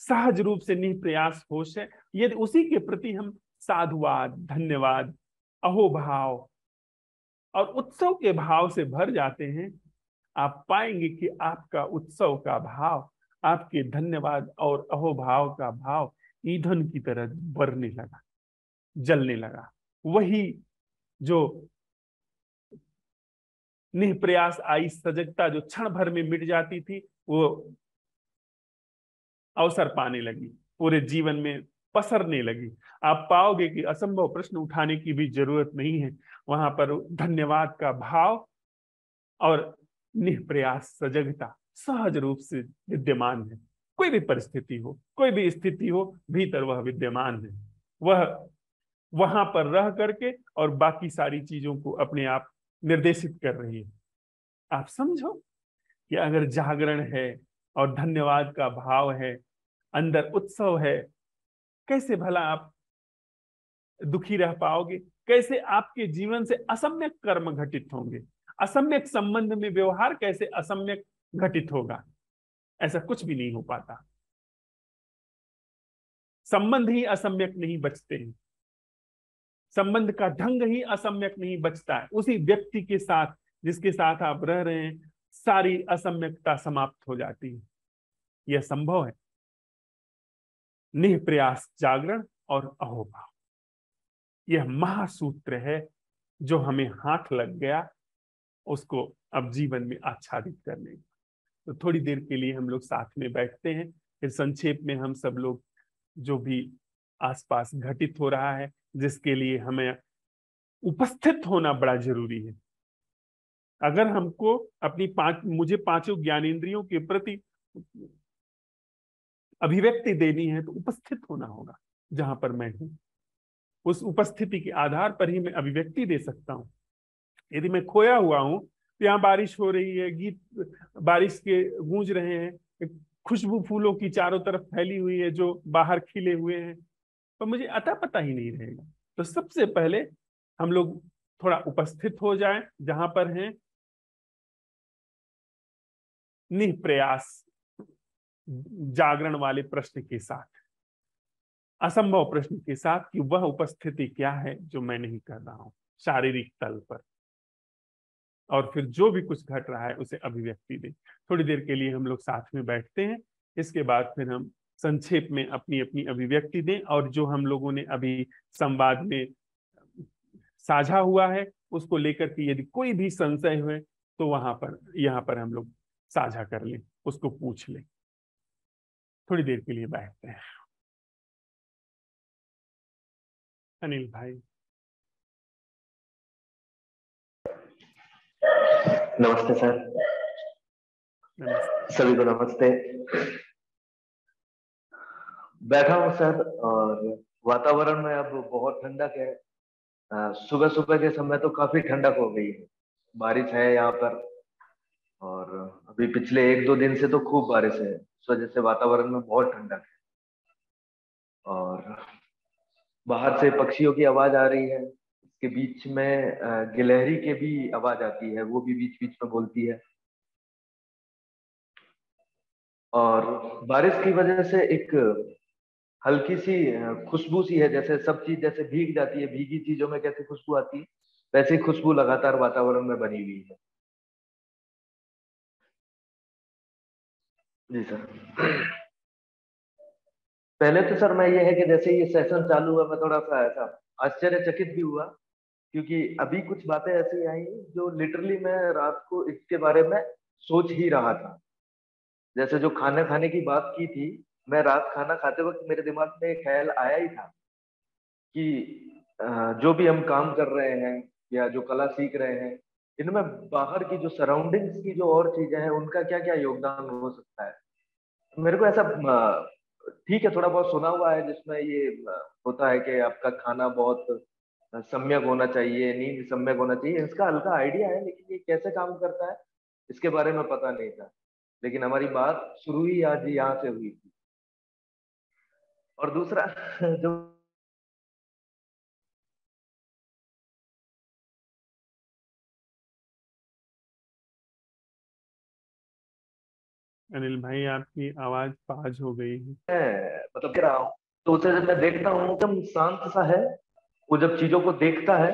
[SPEAKER 1] सहज रूप से निष्प्रयास होश है, यदि उसी के प्रति हम साधुवाद, धन्यवाद, अहोभाव और उत्सव के भाव से भर जाते हैं, आप पाएंगे कि आपका उत्सव का भाव, आपके धन्यवाद और अहोभाव का भाव ईंधन की तरह बढ़ने लगा, जलने लगा। वही जो निष्प्रयास आई सजगता, जो क्षण भर में मिट जाती थी, वो अवसर पाने लगी, पूरे जीवन में पसरने लगी। आप पाओगे कि असंभव प्रश्न उठाने की भी जरूरत नहीं है, वहां पर धन्यवाद का भाव और निष्प्रयास सजगता सहज रूप से विद्यमान है। कोई भी परिस्थिति हो, कोई भी स्थिति हो, भीतर वह विद्यमान है। वह वहां पर रह करके और बाकी सारी चीजों को अपने आप निर्देशित कर रही है। आप समझो कि अगर जागरण है और धन्यवाद का भाव है, अंदर उत्सव है, कैसे भला आप दुखी रह पाओगे? कैसे आपके जीवन से असम्यक कर्म घटित होंगे? असम्यक संबंध में व्यवहार कैसे असम्यक घटित होगा? ऐसा कुछ भी नहीं हो पाता। संबंध ही असम्यक नहीं बचते हैं, संबंध का ढंग ही असम्यक नहीं बचता है। उसी व्यक्ति के साथ जिसके साथ आप रह रहे हैं, सारी असम्यकता समाप्त हो जाती है। यह संभव है। निष्प्रयास जागरण और अहोभाव, यह महासूत्र है जो हमें हाथ लग गया उसको अब जीवन में आच्छादित करने का। तो थोड़ी देर के लिए हम लोग साथ में बैठते हैं, फिर संक्षेप में हम सब लोग जो भी आसपास घटित हो रहा है, जिसके लिए हमें उपस्थित होना बड़ा जरूरी है। अगर हमको अपनी मुझे पांचों ज्ञानेंद्रियों के प्रति अभिव्यक्ति देनी है, तो उपस्थित होना होगा जहां पर मैं हूं। उस उपस्थिति के आधार पर ही मैं अभिव्यक्ति दे सकता हूं। यदि मैं खोया हुआ हूं, तो यहाँ बारिश हो रही है, गीत बारिश के गूंज रहे हैं, खुशबू फूलों की चारों तरफ फैली हुई है जो बाहर खिले हुए हैं, तो मुझे अता पता ही नहीं रहेगा। तो सबसे पहले हम लोग थोड़ा उपस्थित हो जाएं जहां पर हैं, निष्प्रयास जागरण वाले प्रश्न के साथ, असंभव प्रश्न के साथ कि वह उपस्थिति क्या है जो मैं नहीं कर रहा हूं शारीरिक तल पर, और फिर जो भी कुछ घट रहा है उसे अभिव्यक्ति दें। थोड़ी देर के लिए हम लोग साथ में बैठते हैं, इसके बाद फिर हम संक्षेप में अपनी अपनी अभिव्यक्ति दें, और जो हम लोगों ने अभी संवाद में साझा हुआ है उसको लेकर के यदि कोई भी संशय हुए तो वहां पर यहाँ पर हम लोग साझा कर लें, उसको पूछ लें। थोड़ी देर के लिए बैठते हैं। अनिल भाई।
[SPEAKER 2] नमस्ते सर।
[SPEAKER 1] नमस्ते।
[SPEAKER 2] सभी को नमस्ते। बैठा हूँ सर, और वातावरण में अब बहुत ठंडक है। सुबह सुबह के समय तो काफी ठंडक हो गई है, बारिश है यहाँ पर। और अभी पिछले एक दो दिन से तो खूब बारिश है, इस वजह से वातावरण में बहुत ठंडक है। और बाहर से पक्षियों की आवाज आ रही है, इसके बीच में गिलहरी के भी आवाज आती है, वो भी बीच बीच में बोलती है। और बारिश की वजह से एक हल्की सी खुशबू सी है, जैसे सब चीज जैसे भीग जाती है, भीगी चीजों में कैसे खुशबू आती है, वैसी खुशबू लगातार वातावरण में बनी हुई है। जी सर। पहले तो सर मैं ये है कि जैसे ये सेशन चालू हुआ मैं थोड़ा सा ऐसा आश्चर्यचकित भी हुआ, क्योंकि अभी कुछ बातें ऐसी आई जो लिटरली मैं रात को इसके बारे में सोच ही रहा था। जैसे जो खाना खाने की बात की थी, मैं रात खाना खाते वक्त मेरे दिमाग में एक ख्याल आया ही था कि जो भी हम काम कर रहे हैं या जो कला सीख रहे हैं, इनमें बाहर की जो सराउंडिंग्स की जो और चीजें हैं उनका क्या क्या योगदान हो सकता है। मेरे को ऐसा ठीक है, थोड़ा बहुत सुना हुआ है जिसमें ये होता है कि आपका खाना बहुत सम्यक होना चाहिए, नींद सम्यक होना चाहिए, इसका हल्का आइडिया है, लेकिन ये कैसे काम करता है इसके बारे में पता नहीं था। लेकिन हमारी बात शुरू ही आज यहाँ से हुई थी। और दूसरा जो
[SPEAKER 1] अनिल भाई आपकी आवाज पाज हो गई है।
[SPEAKER 2] मैं मतलब कह रहा हूँ, तो उसे जब मैं देखता हूँ एकदम शांत सा है। वो जब चीजों को देखता है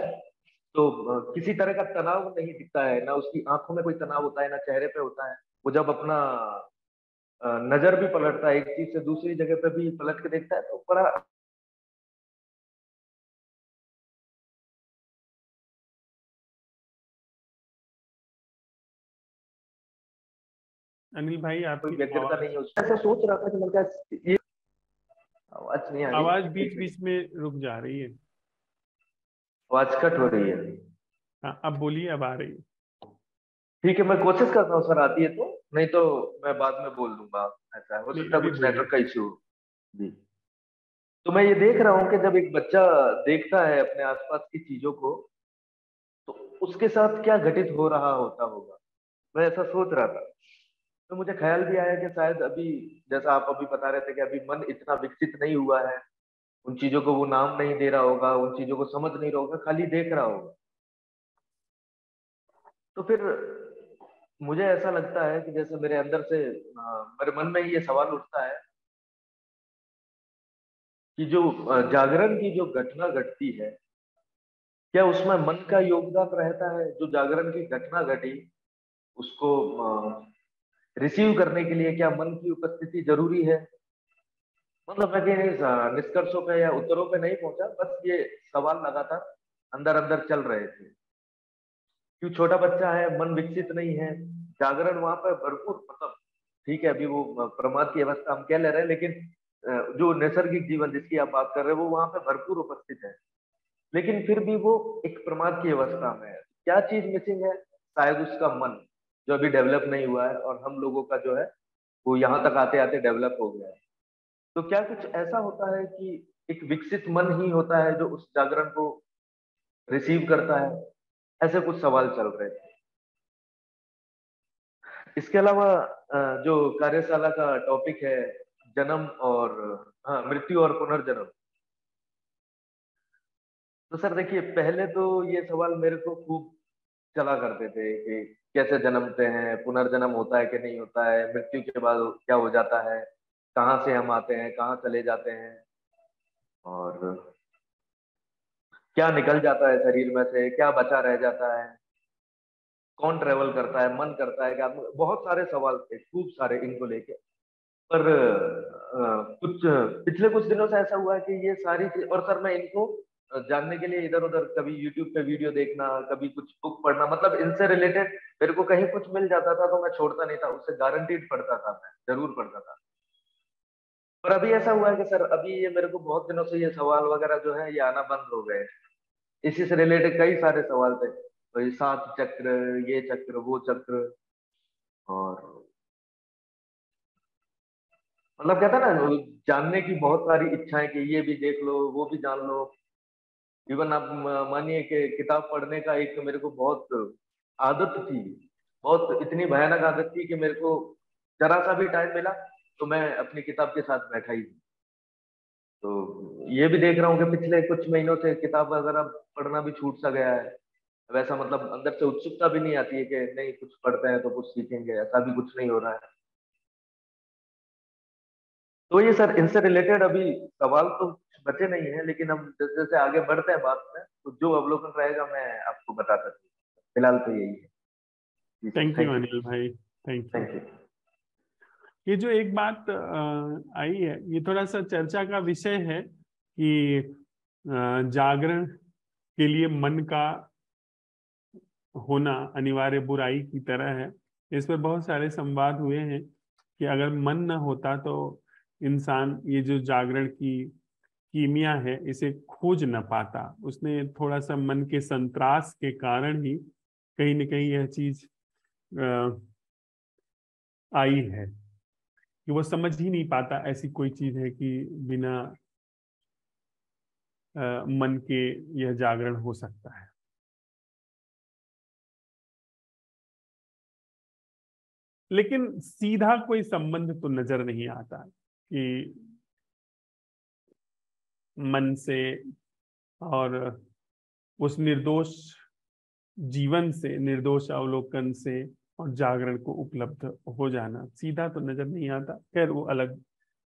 [SPEAKER 2] तो किसी तरह का तनाव नहीं दिखता है, ना उसकी आंखों में कोई तनाव होता है, ना चेहरे पे होता है। वो जब अपना नजर भी पलटता है, एक चीज से दूसरी जगह पे भी पलट के देखता है, तो बड़ा
[SPEAKER 1] अनिल भाई
[SPEAKER 2] कोई
[SPEAKER 1] आपकी
[SPEAKER 2] व्यग्रता
[SPEAKER 1] आवाज
[SPEAKER 2] नहीं है उसमें। ऐसा सोच रहा था कि मैं क्या ये आवाज नहीं आ रही,
[SPEAKER 1] आवाज
[SPEAKER 2] एक
[SPEAKER 1] बीच
[SPEAKER 2] मिनट।
[SPEAKER 1] बीच में रुक जा रही है।
[SPEAKER 2] आवाज कट हो रही है।
[SPEAKER 1] हाँ अब बोलिए, अब आ रही है।
[SPEAKER 2] ठीक है, मैं कोशिश करता हूँ सर, आती है तो, नहीं तो मैं बाद में बोल दूंगा। ऐसा है, हो
[SPEAKER 1] नहीं
[SPEAKER 2] सकता है
[SPEAKER 1] अभी
[SPEAKER 2] कुछ
[SPEAKER 1] बोलिए।
[SPEAKER 2] नेटवर्क का इश्यू हो। जी। तो मैं ये देख रहा हूँ कि जब एक बच्चा देखता है अपने आसपास की चीजों को, तो उसके साथ क्या घटित हो रहा होता होगा। मैं ऐसा सोच रहा था, तो मुझे ख्याल भी आया कि शायद अभी, जैसा आप अभी बता रहे थे कि अभी मन इतना विकसित नहीं हुआ है, उन चीजों को वो नाम नहीं दे रहा होगा, उन चीजों को समझ नहीं रहा होगा, खाली देख रहा होगा। तो फिर मुझे ऐसा लगता है कि जैसे मेरे अंदर से मेरे मन में ये सवाल उठता है कि जो जागरण की जो घटना घटती है, क्या उसमें मन का योगदान रहता है। जो जागरण की घटना घटी, उसको रिसीव करने के लिए क्या मन की उपस्थिति जरूरी है। मतलब मैं कहीं निष्कर्षों पे या उत्तरों पे नहीं पहुंचा, बस ये सवाल लगातार अंदर अंदर चल रहे थे। क्यों छोटा बच्चा है, मन विकसित नहीं है, जागरण वहां पर भरपूर, मतलब ठीक है, अभी वो प्रमाद की अवस्था हम कह ले रहे हैं, लेकिन जो नैसर्गिक जीवन जिसकी आप बात कर रहे हो वो वहां पे भरपूर उपस्थित है। लेकिन फिर भी वो एक प्रमाद की अवस्था में है। क्या चीज मिसिंग है, शायद उसका मन, जो अभी डेवलप नहीं हुआ है, और हम लोगों का जो है वो यहाँ तक आते आते डेवलप हो गया है। तो क्या कुछ ऐसा होता है कि एक विकसित मन ही होता है जो उस जागरण को रिसीव करता है। ऐसे कुछ सवाल चल रहे थे। इसके अलावा जो कार्यशाला का टॉपिक है, जन्म और हाँ, मृत्यु और पुनर्जन्म। तो सर देखिए, पहले तो ये सवाल मेरे को खूब चला करते थे कि कैसे जन्मते हैं, पुनर्जन्म होता है कि नहीं होता है, मृत्यु के बाद क्या हो जाता है, कहाँ से हम आते हैं, कहाँ चले जाते हैं, और क्या निकल जाता है शरीर में से, क्या बचा रह जाता है, कौन ट्रेवल करता है, मन करता है क्या। बहुत सारे सवाल थे, खूब सारे इनको लेके। पर कुछ पिछले कुछ दिनों से ऐसा हुआ है कि ये सारी चीज, और सर मैं इनको जानने के लिए इधर उधर कभी यूट्यूब पे वीडियो देखना, कभी कुछ बुक पढ़ना, मतलब इनसे रिलेटेड मेरे को कहीं कुछ मिल जाता था तो मैं छोड़ता नहीं था, उससे गारंटीड पढ़ता था, मैं जरूर पढ़ता था। पर अभी ऐसा हुआ है कि सर अभी ये मेरे को बहुत दिनों से ये सवाल वगैरह जो है ये आना बंद हो गए। इसी से रिलेटेड कई सारे सवाल थे, तो ये सात चक्र, ये चक्र, वो चक्र, और मतलब कहता है ना, जानने की बहुत सारी इच्छाएं कि ये भी देख लो, वो भी जान लो। इवन आप मानिए कि किताब पढ़ने का एक मेरे को बहुत आदत थी, बहुत इतनी भयानक आदत थी कि मेरे को जरा सा भी टाइम मिला तो मैं अपनी किताब के साथ बैठा ही हूँ। तो ये भी देख रहा हूँ कि पिछले कुछ महीनों से किताब वगैरह पढ़ना भी छूट सा गया है। वैसा मतलब अंदर से उत्सुकता भी नहीं आती है कि नहीं कुछ पढ़ते हैं तो कुछ सीखेंगे, ऐसा भी कुछ नहीं हो रहा है। तो ये सर इनसे रिलेटेड अभी सवाल तो कुछ बचे नहीं है, लेकिन हम जैसे जैसे आगे बढ़ते हैं बात में तो जो अवलोकन रहेगा मैं आपको बताता चलूँ। फिलहाल तो यही है। जी sir,
[SPEAKER 1] thank you
[SPEAKER 2] thank you.
[SPEAKER 1] Anil भाई, थैंक यू।
[SPEAKER 2] Thank you.
[SPEAKER 1] ये जो एक बात आई है, ये थोड़ा सा चर्चा का विषय है कि जागरण के लिए मन का होना अनिवार्य बुराई की तरह है। इस पर बहुत सारे संवाद हुए हैं कि अगर मन न होता तो इंसान ये जो जागरण की कीमिया है इसे खोज न पाता। उसने थोड़ा सा मन के संतरास के कारण ही कहीं न कहीं यह चीज आई है कि वो समझ ही नहीं पाता ऐसी कोई चीज है कि बिना मन के यह जागरण हो सकता है। लेकिन सीधा कोई संबंध तो नजर नहीं आता कि मन से और उस निर्दोष जीवन से, निर्दोष अवलोकन से और जागरण को उपलब्ध हो जाना सीधा तो नजर नहीं आता। खैर वो अलग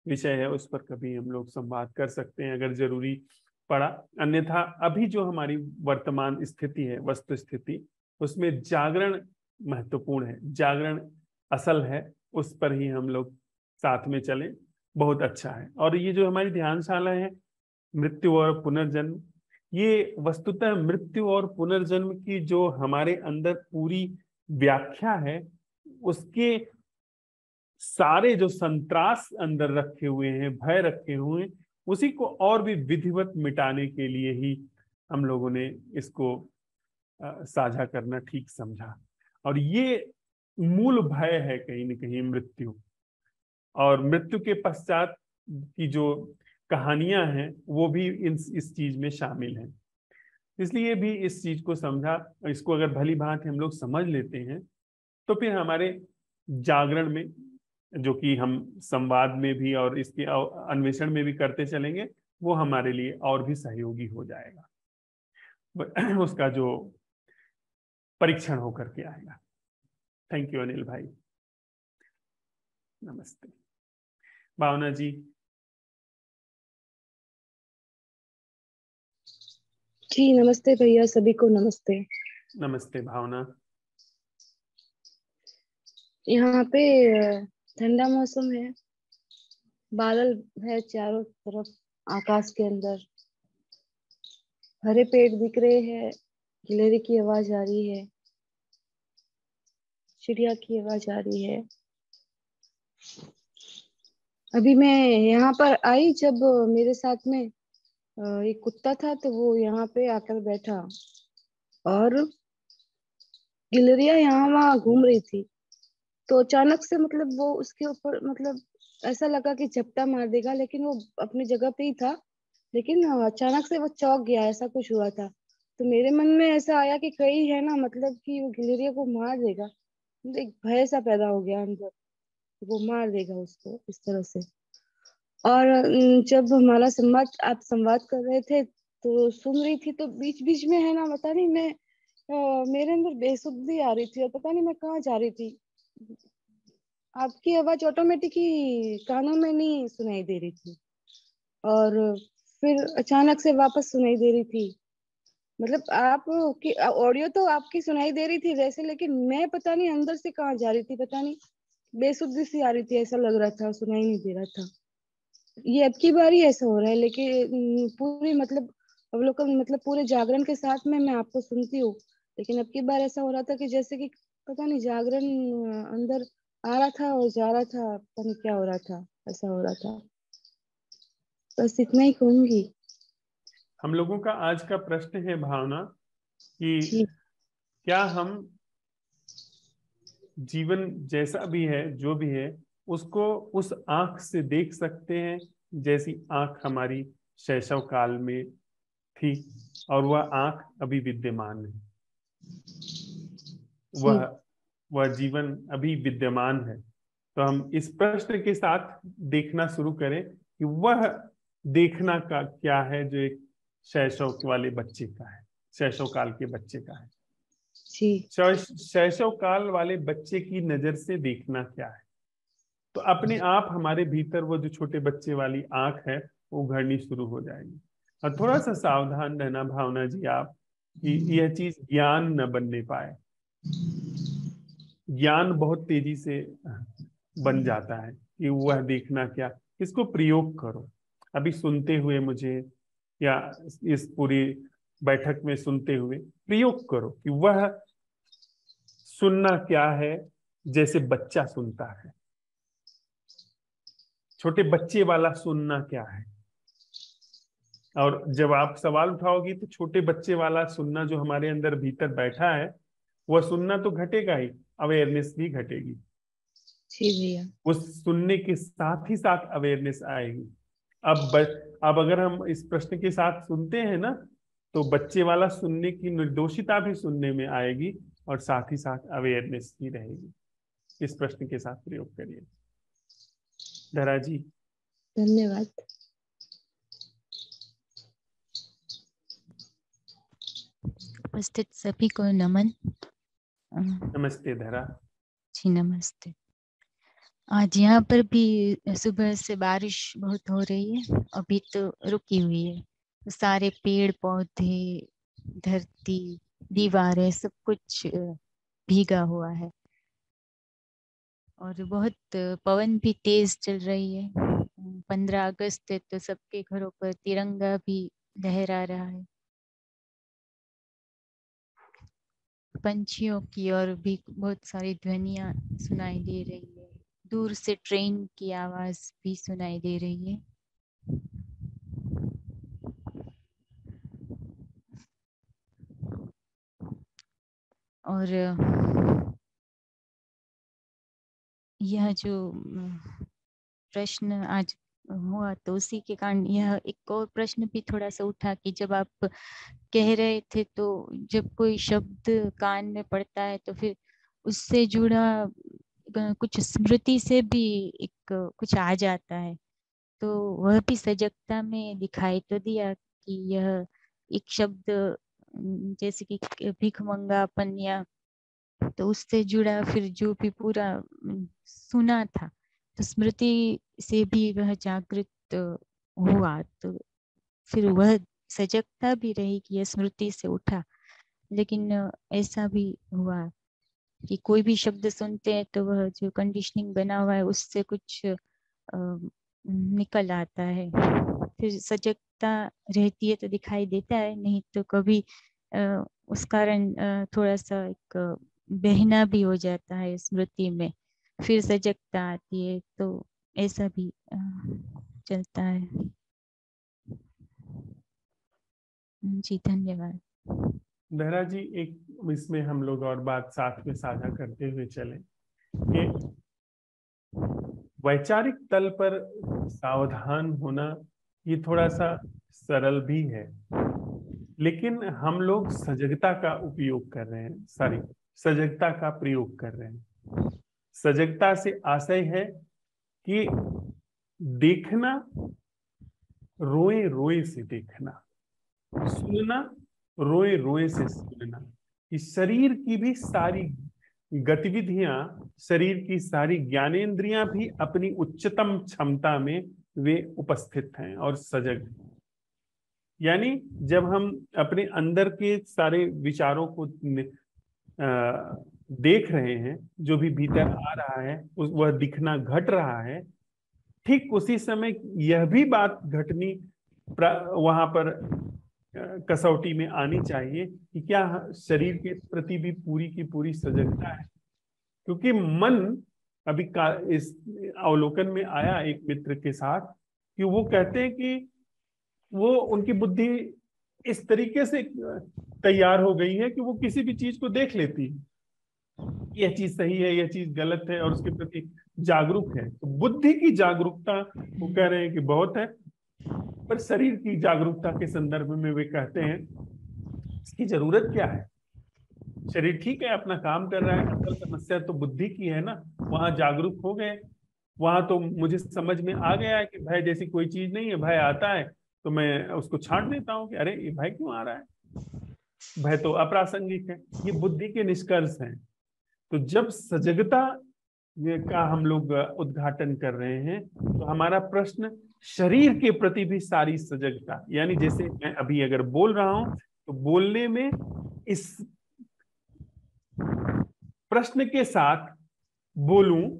[SPEAKER 1] विषय है, उस पर कभी हम लोग संवाद कर सकते हैं अगर जरूरी पड़ा। अन्यथा अभी जो हमारी वर्तमान स्थिति है, वस्तु स्थिति, उसमें जागरण महत्वपूर्ण है, जागरण असल है। उस पर ही हम लोग साथ में चलें, बहुत अच्छा है। और ये जो हमारी ध्यानशाला है, मृत्यु और पुनर्जन्म, ये वस्तुतः मृत्यु और पुनर्जन्म की जो हमारे अंदर पूरी व्याख्या है, उसके सारे जो संत्रास अंदर रखे हुए हैं, भय रखे हुए हैं, उसी को और भी विधिवत मिटाने के लिए ही हम लोगों ने इसको साझा करना ठीक समझा। और ये मूल भय है कहीं न कहीं मृत्यु, और मृत्यु के पश्चात की जो कहानियां हैं वो भी इस चीज में शामिल हैं। इसलिए भी इस चीज को समझा, इसको अगर भली भांति हम लोग समझ लेते हैं तो फिर हमारे जागरण में, जो कि हम संवाद में भी और इसके अन्वेषण में भी करते चलेंगे, वो हमारे लिए और भी सहयोगी हो जाएगा। उसका जो परीक्षण होकर के आएगा। थैंक यू अनिल भाई। नमस्ते भावना जी।
[SPEAKER 3] जी नमस्ते भैया, सभी को नमस्ते।
[SPEAKER 1] नमस्ते भावना।
[SPEAKER 3] यहाँ पे ठंडा मौसम है, बादल है चारों तरफ, आकाश के अंदर हरे पेड़ दिख रहे हैं, गिलहरी की आवाज आ रही है, चिड़िया की आवाज आ रही है। अभी मैं यहाँ पर आई जब मेरे साथ में एक कुत्ता था, तो वो यहाँ पे आकर बैठा और गिलहरियां यहाँ वहाँ घूम रही थी। तो अचानक से मतलब वो उसके ऊपर मतलब ऐसा लगा कि झपटा मार देगा, लेकिन वो अपनी जगह पे ही था। लेकिन अचानक से वो चौंक गया, ऐसा कुछ हुआ था। तो मेरे मन में ऐसा आया कि कहीं है ना, मतलब कि वो गिलहरिया को मार देगा। मतलब एक भय सा पैदा हो गया अंदर, वो मार देगा उसको इस तरह से। और जब हमारा संवाद, आप संवाद कर रहे थे तो सुन रही थी, तो बीच बीच में है ना, पता नहीं मैं मेरे अंदर बेसुधी आ रही थी और पता नहीं मैं कहाँ जा रही थी। आपकी आवाज ऑटोमेटिक ही कानों में नहीं सुनाई दे रही थी, और फिर अचानक से वापस सुनाई दे रही थी। मतलब आप की ऑडियो तो आपकी सुनाई दे रही थी वैसे, लेकिन मैं पता नहीं अंदर से कहाँ जा रही थी, पता नहीं बेसुधी सी आ रही थी, ऐसा लग रहा था, सुनाई नहीं दे रहा था। ये अब की बार ही ऐसा हो रहा है, लेकिन पूरी मतलब अवलोकन मतलब पूरे जागरण के साथ में मैं आपको सुनती हूँ, लेकिन अब की बार ऐसा हो रहा था कि जैसे कि पता नहीं जागरण अंदर आ रहा था और जा रहा था, पता नहीं क्या हो रहा था, ऐसा हो रहा था। बस इतना ही कहूंगी।
[SPEAKER 1] हम लोगों का आज का प्रश्न है भावना कि
[SPEAKER 3] जी
[SPEAKER 1] क्या हम जीवन जैसा भी है, जो भी है, उसको उस आंख से देख सकते हैं जैसी आंख हमारी शैशव काल में थी, और वह आंख अभी विद्यमान है।
[SPEAKER 3] जी
[SPEAKER 1] वह वह जीवन अभी विद्यमान है। तो हम इस प्रश्न के साथ देखना शुरू करें कि वह देखना का क्या है जो एक शैशव वाले बच्चे का है, शैशव काल के बच्चे का है।
[SPEAKER 3] जी
[SPEAKER 1] शैशव काल वाले बच्चे की नजर से देखना क्या है। तो अपने आप हमारे भीतर वो जो छोटे बच्चे वाली आंख है वो उघड़नी शुरू हो जाएगी। और थोड़ा सा सावधान रहना भावना जी आप, कि यह चीज ज्ञान न बनने पाए। ज्ञान बहुत तेजी से बन जाता है कि वह देखना क्या, इसको प्रयोग करो। अभी सुनते हुए मुझे, या इस पूरी बैठक में सुनते हुए प्रयोग करो कि वह सुनना क्या है जैसे बच्चा सुनता है। छोटे बच्चे वाला सुनना क्या है। और जब आप सवाल उठाओगी तो छोटे बच्चे वाला सुनना जो हमारे अंदर भीतर बैठा है, वह सुनना तो घटेगा ही, अवेयरनेस भी घटेगी।
[SPEAKER 3] जी भैया।
[SPEAKER 1] उस सुनने के साथ ही साथ अवेयरनेस आएगी। अब अगर हम इस प्रश्न के साथ सुनते हैं ना, तो बच्चे वाला सुनने की निर्दोषिता भी सुनने में आएगी, और साथ ही साथ अवेयरनेस भी रहेगी। इस प्रश्न के साथ प्रयोग करिए धरा जी।
[SPEAKER 3] धन्यवाद।
[SPEAKER 4] उपस्थित सभी को नमन।
[SPEAKER 1] नमस्ते धरा
[SPEAKER 4] जी नमस्ते। आज यहाँ पर भी सुबह से बारिश बहुत हो रही है, अभी तो रुकी हुई है। सारे पेड़ पौधे, धरती, दीवारें, सब कुछ भीगा हुआ है, और बहुत पवन भी तेज चल रही है। 15 अगस्त है तो सबके घरों पर तिरंगा भी लहरा रहा है। पंछियों की और भी बहुत सारी ध्वनियां सुनाई दे रही है। दूर से ट्रेन की आवाज भी सुनाई दे रही है। और यह जो प्रश्न आज हुआ तो उसी के कारण यह एक और प्रश्न भी थोड़ा सा उठा कि जब आप कह रहे थे तो जब कोई शब्द कान में पड़ता है तो फिर उससे जुड़ा कुछ स्मृति से भी एक कुछ आ जाता है। तो वह भी सजगता में दिखाई तो दिया कि यह एक शब्द जैसे कि भिखमंगापन, या तो उससे जुड़ा फिर जो भी पूरा सुना था तो स्मृति से भी वह जागृत हुआ, तो फिर वह सजगता भी रही कि यह स्मृति से उठा। लेकिन ऐसा भी हुआ कि कोई भी शब्द सुनते हैं तो वह जो कंडीशनिंग बना हुआ है उससे कुछ निकल आता है, फिर सजगता रहती है तो दिखाई देता है, नहीं तो कभी उस कारण थोड़ा सा एक बहना भी हो जाता है स्मृति में, फिर सजगता आती है, तो ऐसा भी चलता है। जी धन्यवाद।
[SPEAKER 1] धरा जी, एक इसमें हम लोग और बात साथ में साझा करते हुए चले कि वैचारिक तल पर सावधान होना ये थोड़ा सा सरल भी है, लेकिन हम लोग सजगता का उपयोग कर रहे हैं, सॉरी, सजगता का प्रयोग कर रहे हैं। सजगता से आशय है कि देखना, रोए रोए से देखना, सुनना, रोए रोए से सुनना, कि शरीर की भी सारी गतिविधियां, शरीर की सारी ज्ञानेंद्रियां भी अपनी उच्चतम क्षमता में वे उपस्थित हैं और सजग हैं। यानी जब हम अपने अंदर के सारे विचारों को देख रहे हैं, जो भी भीतर आ रहा है वह दिखना घट रहा है, ठीक उसी समय यह भी बात घटनी वहां पर कसौटी में आनी चाहिए कि क्या शरीर के प्रति भी पूरी की पूरी सजगता है। क्योंकि मन अभी इस अवलोकन में आया एक मित्र के साथ कि वो कहते हैं कि वो उनकी बुद्धि इस तरीके से तैयार हो गई है कि वो किसी भी चीज को देख लेती है, यह चीज सही है, यह चीज गलत है, और उसके प्रति जागरूक है। तो बुद्धि की जागरूकता वो कह रहे हैं कि बहुत है, पर शरीर की जागरूकता के संदर्भ में वे कहते हैं इसकी जरूरत क्या है। शरीर ठीक है, अपना काम कर रहा है, असल समस्या तो बुद्धि की है ना। वहां जागरूक हो गए, वहां तो मुझे समझ में आ गया है कि भय जैसी कोई चीज नहीं है। भय आता है तो मैं उसको छांट देता हूँ कि अरे ये भय क्यों आ रहा है, भय तो अप्रासंगिक है। ये बुद्धि के निष्कर्ष हैं। तो जब सजगता का हम लोग उद्घाटन कर रहे हैं तो हमारा प्रश्न शरीर के प्रति भी सारी सजगता, यानी जैसे मैं अभी अगर बोल रहा हूं तो बोलने में इस प्रश्न के साथ बोलूं,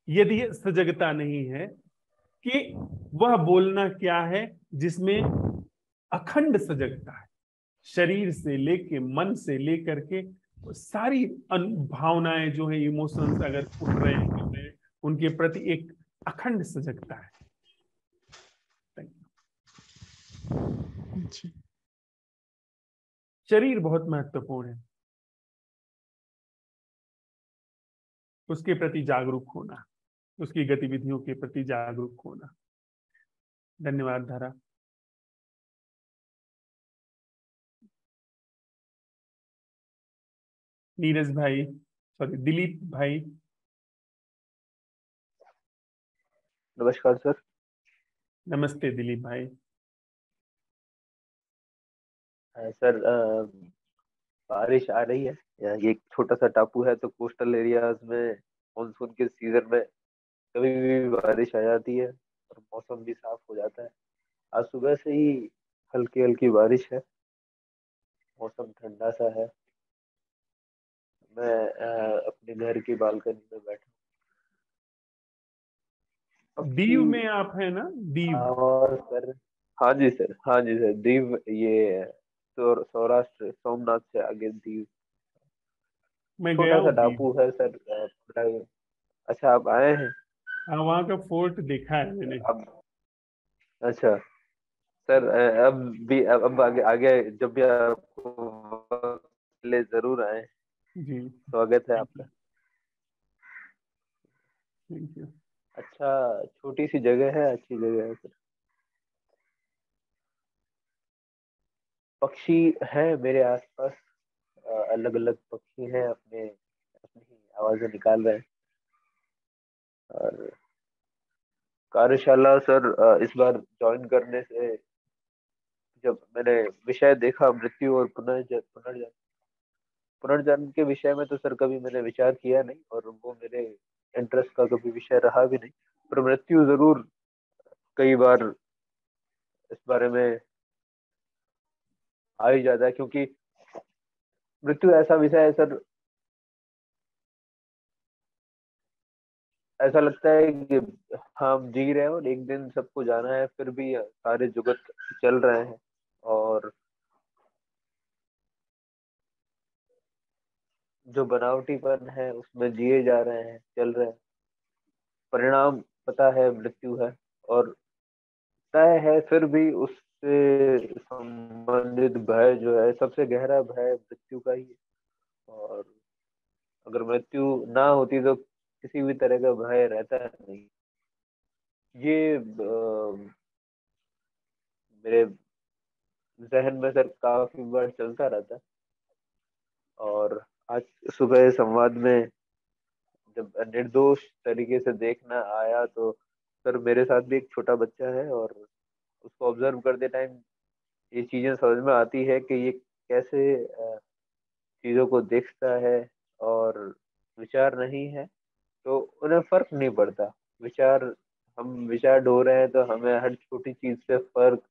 [SPEAKER 1] यदि सजगता नहीं है कि वह बोलना क्या है जिसमें अखंड सजगता है, शरीर से लेके मन से लेकर के सारी भावनाएं जो है, इमोशंस अगर उठ रहे हैं गिर रहे हैं, उनके प्रति एक अखंड सजगता है।
[SPEAKER 4] जी।
[SPEAKER 1] शरीर बहुत महत्वपूर्ण है, उसके प्रति जागरूक होना, उसकी गतिविधियों के प्रति जागरूक होना। धन्यवाद धारा। नीरज भाई, सॉरी दिलीप भाई।
[SPEAKER 5] नमस्कार सर।
[SPEAKER 1] नमस्ते दिलीप भाई।
[SPEAKER 5] सर बारिश आ रही है। ये एक छोटा सा टापू है, तो कोस्टल एरियाज में मानसून के सीजन में कभी भी बारिश आ जाती है और मौसम भी साफ हो जाता है। आज सुबह से ही हल्की हल्की बारिश है, मौसम ठंडा सा है। मैं अपने घर की बालकनी में बैठा हूँ।
[SPEAKER 1] दीव
[SPEAKER 5] पक्षी
[SPEAKER 1] में आप हैं ना? दीव।
[SPEAKER 5] और सर, हाँ जी सर, हाँ जी सर, दीव, ये सौराष्ट्र सोमनाथ से आगे दीव,
[SPEAKER 1] मैं गया
[SPEAKER 5] छोटा सा
[SPEAKER 1] हूँ दीव।
[SPEAKER 5] टापू है सर। अच्छा, आप आए हैं?
[SPEAKER 1] हाँ, वहाँ का फोर्ट देखा है मैंने।
[SPEAKER 5] अब अच्छा सर, अब भी अब आगे आगे जब भी आपको वक्त मिले जरूर आए।
[SPEAKER 1] जी,
[SPEAKER 5] स्वागत है
[SPEAKER 1] थैंक यू।
[SPEAKER 5] आपका।
[SPEAKER 1] Thank you.
[SPEAKER 5] अच्छा, छोटी सी जगह है, अच्छी जगह है सर। पक्षी हैं मेरे आसपास, अलग अलग पक्षी हैं, अपने अपनी आवाजें निकाल रहे हैं। और कार्यशाला सर, इस बार ज्वाइन करने से जब मैंने विषय देखा मृत्यु और पुनर्जन्म पुनर्जन्म के विषय में, तो सर कभी मैंने विचार किया नहीं, और वो मेरे इंटरेस्ट का कभी विषय रहा भी नहीं। पर मृत्यु जरूर कई बार इस बारे में आ ही जाता है, क्योंकि मृत्यु ऐसा विषय है सर, ऐसा लगता है कि हम जी रहे हैं और एक दिन सबको जाना है, फिर भी सारे जुगत चल रहे हैं और जो बनावटीपन है उसमें जिए जा रहे हैं, चल रहे हैं। परिणाम पता है मृत्यु है और तय है, फिर भी उससे संबंधित भय जो है, सबसे गहरा भय मृत्यु का ही है। और अगर मृत्यु ना होती तो किसी भी तरह का भय रहता नहीं। ये मेरे जहन में सर काफी बार चलता रहता है। और आज सुबह संवाद में जब निर्दोष तरीके से देखना आया, तो सर मेरे साथ भी एक छोटा बच्चा है, और उसको ऑब्जर्व करते टाइम ये चीजें समझ में आती है कि ये कैसे चीजों को देखता है। और विचार नहीं है तो उन्हें फर्क नहीं पड़ता। विचार, हम विचार ढो रहे हैं तो हमें हर छोटी चीज से फर्क,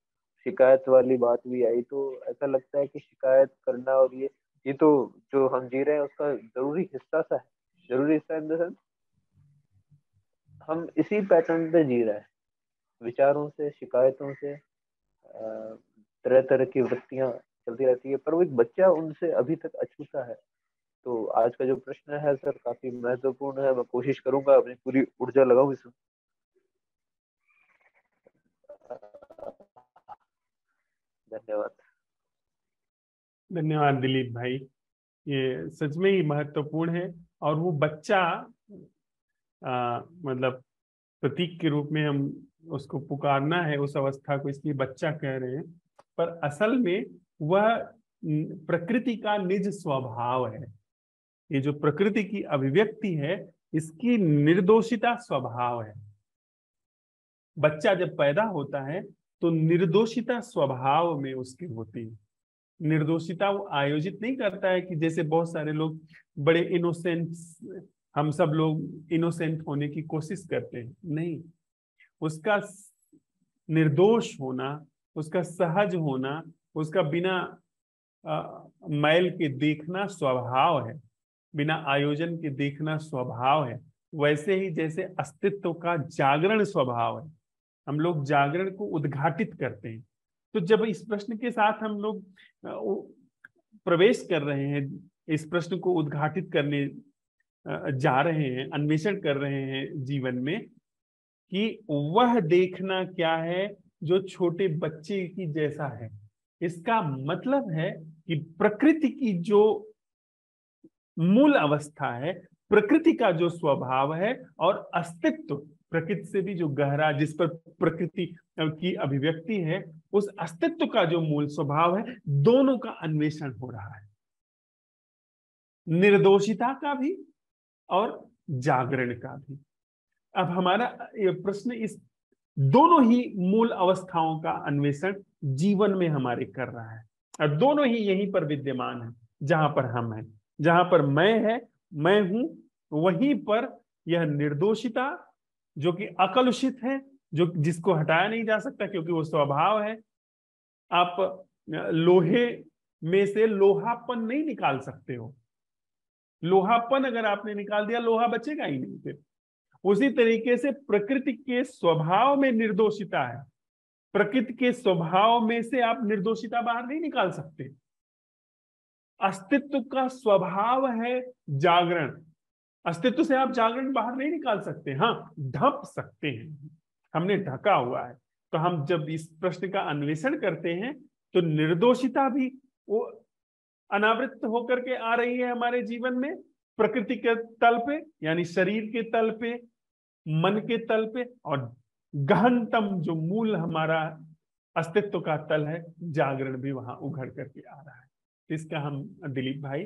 [SPEAKER 5] शिकायत वाली बात भी आई तो ऐसा लगता है कि शिकायत करना, और ये तो जो हम जी रहे हैं उसका जरूरी हिस्सा सा है। जरूरी हिस्सा इन द सेंस, हम इसी पैटर्न पे जी रहे हैं, विचारों से, शिकायतों से, तरह तरह की वृत्तियां चलती रहती है, पर वो एक बच्चा उनसे अभी तक अछूता है। तो आज का जो प्रश्न है सर काफी महत्वपूर्ण है, मैं कोशिश करूंगा अपनी पूरी ऊर्जा लगाऊं इसमें। धन्यवाद।
[SPEAKER 1] धन्यवाद दिलीप भाई, ये सच में ही महत्वपूर्ण है। और वो बच्चा मतलब प्रतीक के रूप में हम उसको पुकारना है उस अवस्था को, इसलिए बच्चा कह रहे हैं, पर असल में वह प्रकृति का निज स्वभाव है। ये जो प्रकृति की अभिव्यक्ति है, इसकी निर्दोषिता स्वभाव है। बच्चा जब पैदा होता है तो निर्दोषिता स्वभाव में उसकी होती है। निर्दोषिता वो आयोजित नहीं करता है कि जैसे बहुत सारे लोग बड़े इनोसेंट, हम सब लोग इनोसेंट होने की कोशिश करते हैं, नहीं। उसका निर्दोष होना, उसका सहज होना, उसका बिना मैल के देखना स्वभाव है, बिना आयोजन के देखना स्वभाव है। वैसे ही जैसे अस्तित्व का जागरण स्वभाव है, हम लोग जागरण को उद्घाटित करते हैं। तो जब इस प्रश्न के साथ हम लोग प्रवेश कर रहे हैं, इस प्रश्न को उद्घाटित करने जा रहे हैं, अन्वेषण कर रहे हैं जीवन में, कि वह देखना क्या है जो छोटे बच्चे की जैसा है। इसका मतलब है कि प्रकृति की जो मूल अवस्था है, प्रकृति का जो स्वभाव है, और अस्तित्व प्रकृति से भी जो गहरा, जिस पर प्रकृति की अभिव्यक्ति है, उस अस्तित्व का जो मूल स्वभाव है, दोनों का अन्वेषण हो रहा है, निर्दोषिता का भी और जागरण का भी। अब हमारा ये प्रश्न इस दोनों ही मूल अवस्थाओं का अन्वेषण जीवन में हमारे कर रहा है, और दोनों ही यहीं पर विद्यमान है, जहां पर हम हैं। जहां पर मैं हूं, वहीं पर यह निर्दोषिता जो कि अकलुषित है, जो जिसको हटाया नहीं जा सकता क्योंकि वो स्वभाव है। आप लोहे में से लोहापन नहीं निकाल सकते हो, लोहापन अगर आपने निकाल दिया, लोहा बचेगा ही नहीं फिर। उसी तरीके से प्रकृति के स्वभाव में निर्दोषिता है, प्रकृति के स्वभाव में से आप निर्दोषिता बाहर नहीं निकाल सकते। अस्तित्व का स्वभाव है जागरण, अस्तित्व से आप जागरण बाहर नहीं निकाल सकते। हाँ, ढक सकते हैं, हमने ढका हुआ है। तो हम जब इस प्रश्न का अन्वेषण करते हैं तो निर्दोषिता भी वो अनावृत होकर के आ रही है हमारे जीवन में, प्रकृति के तल पे, यानी शरीर के तल पे, मन के तल पे, और गहनतम जो मूल हमारा अस्तित्व का तल है, जागरण भी वहां उघड़ करके आ रहा है। इसका हम दिलीप भाई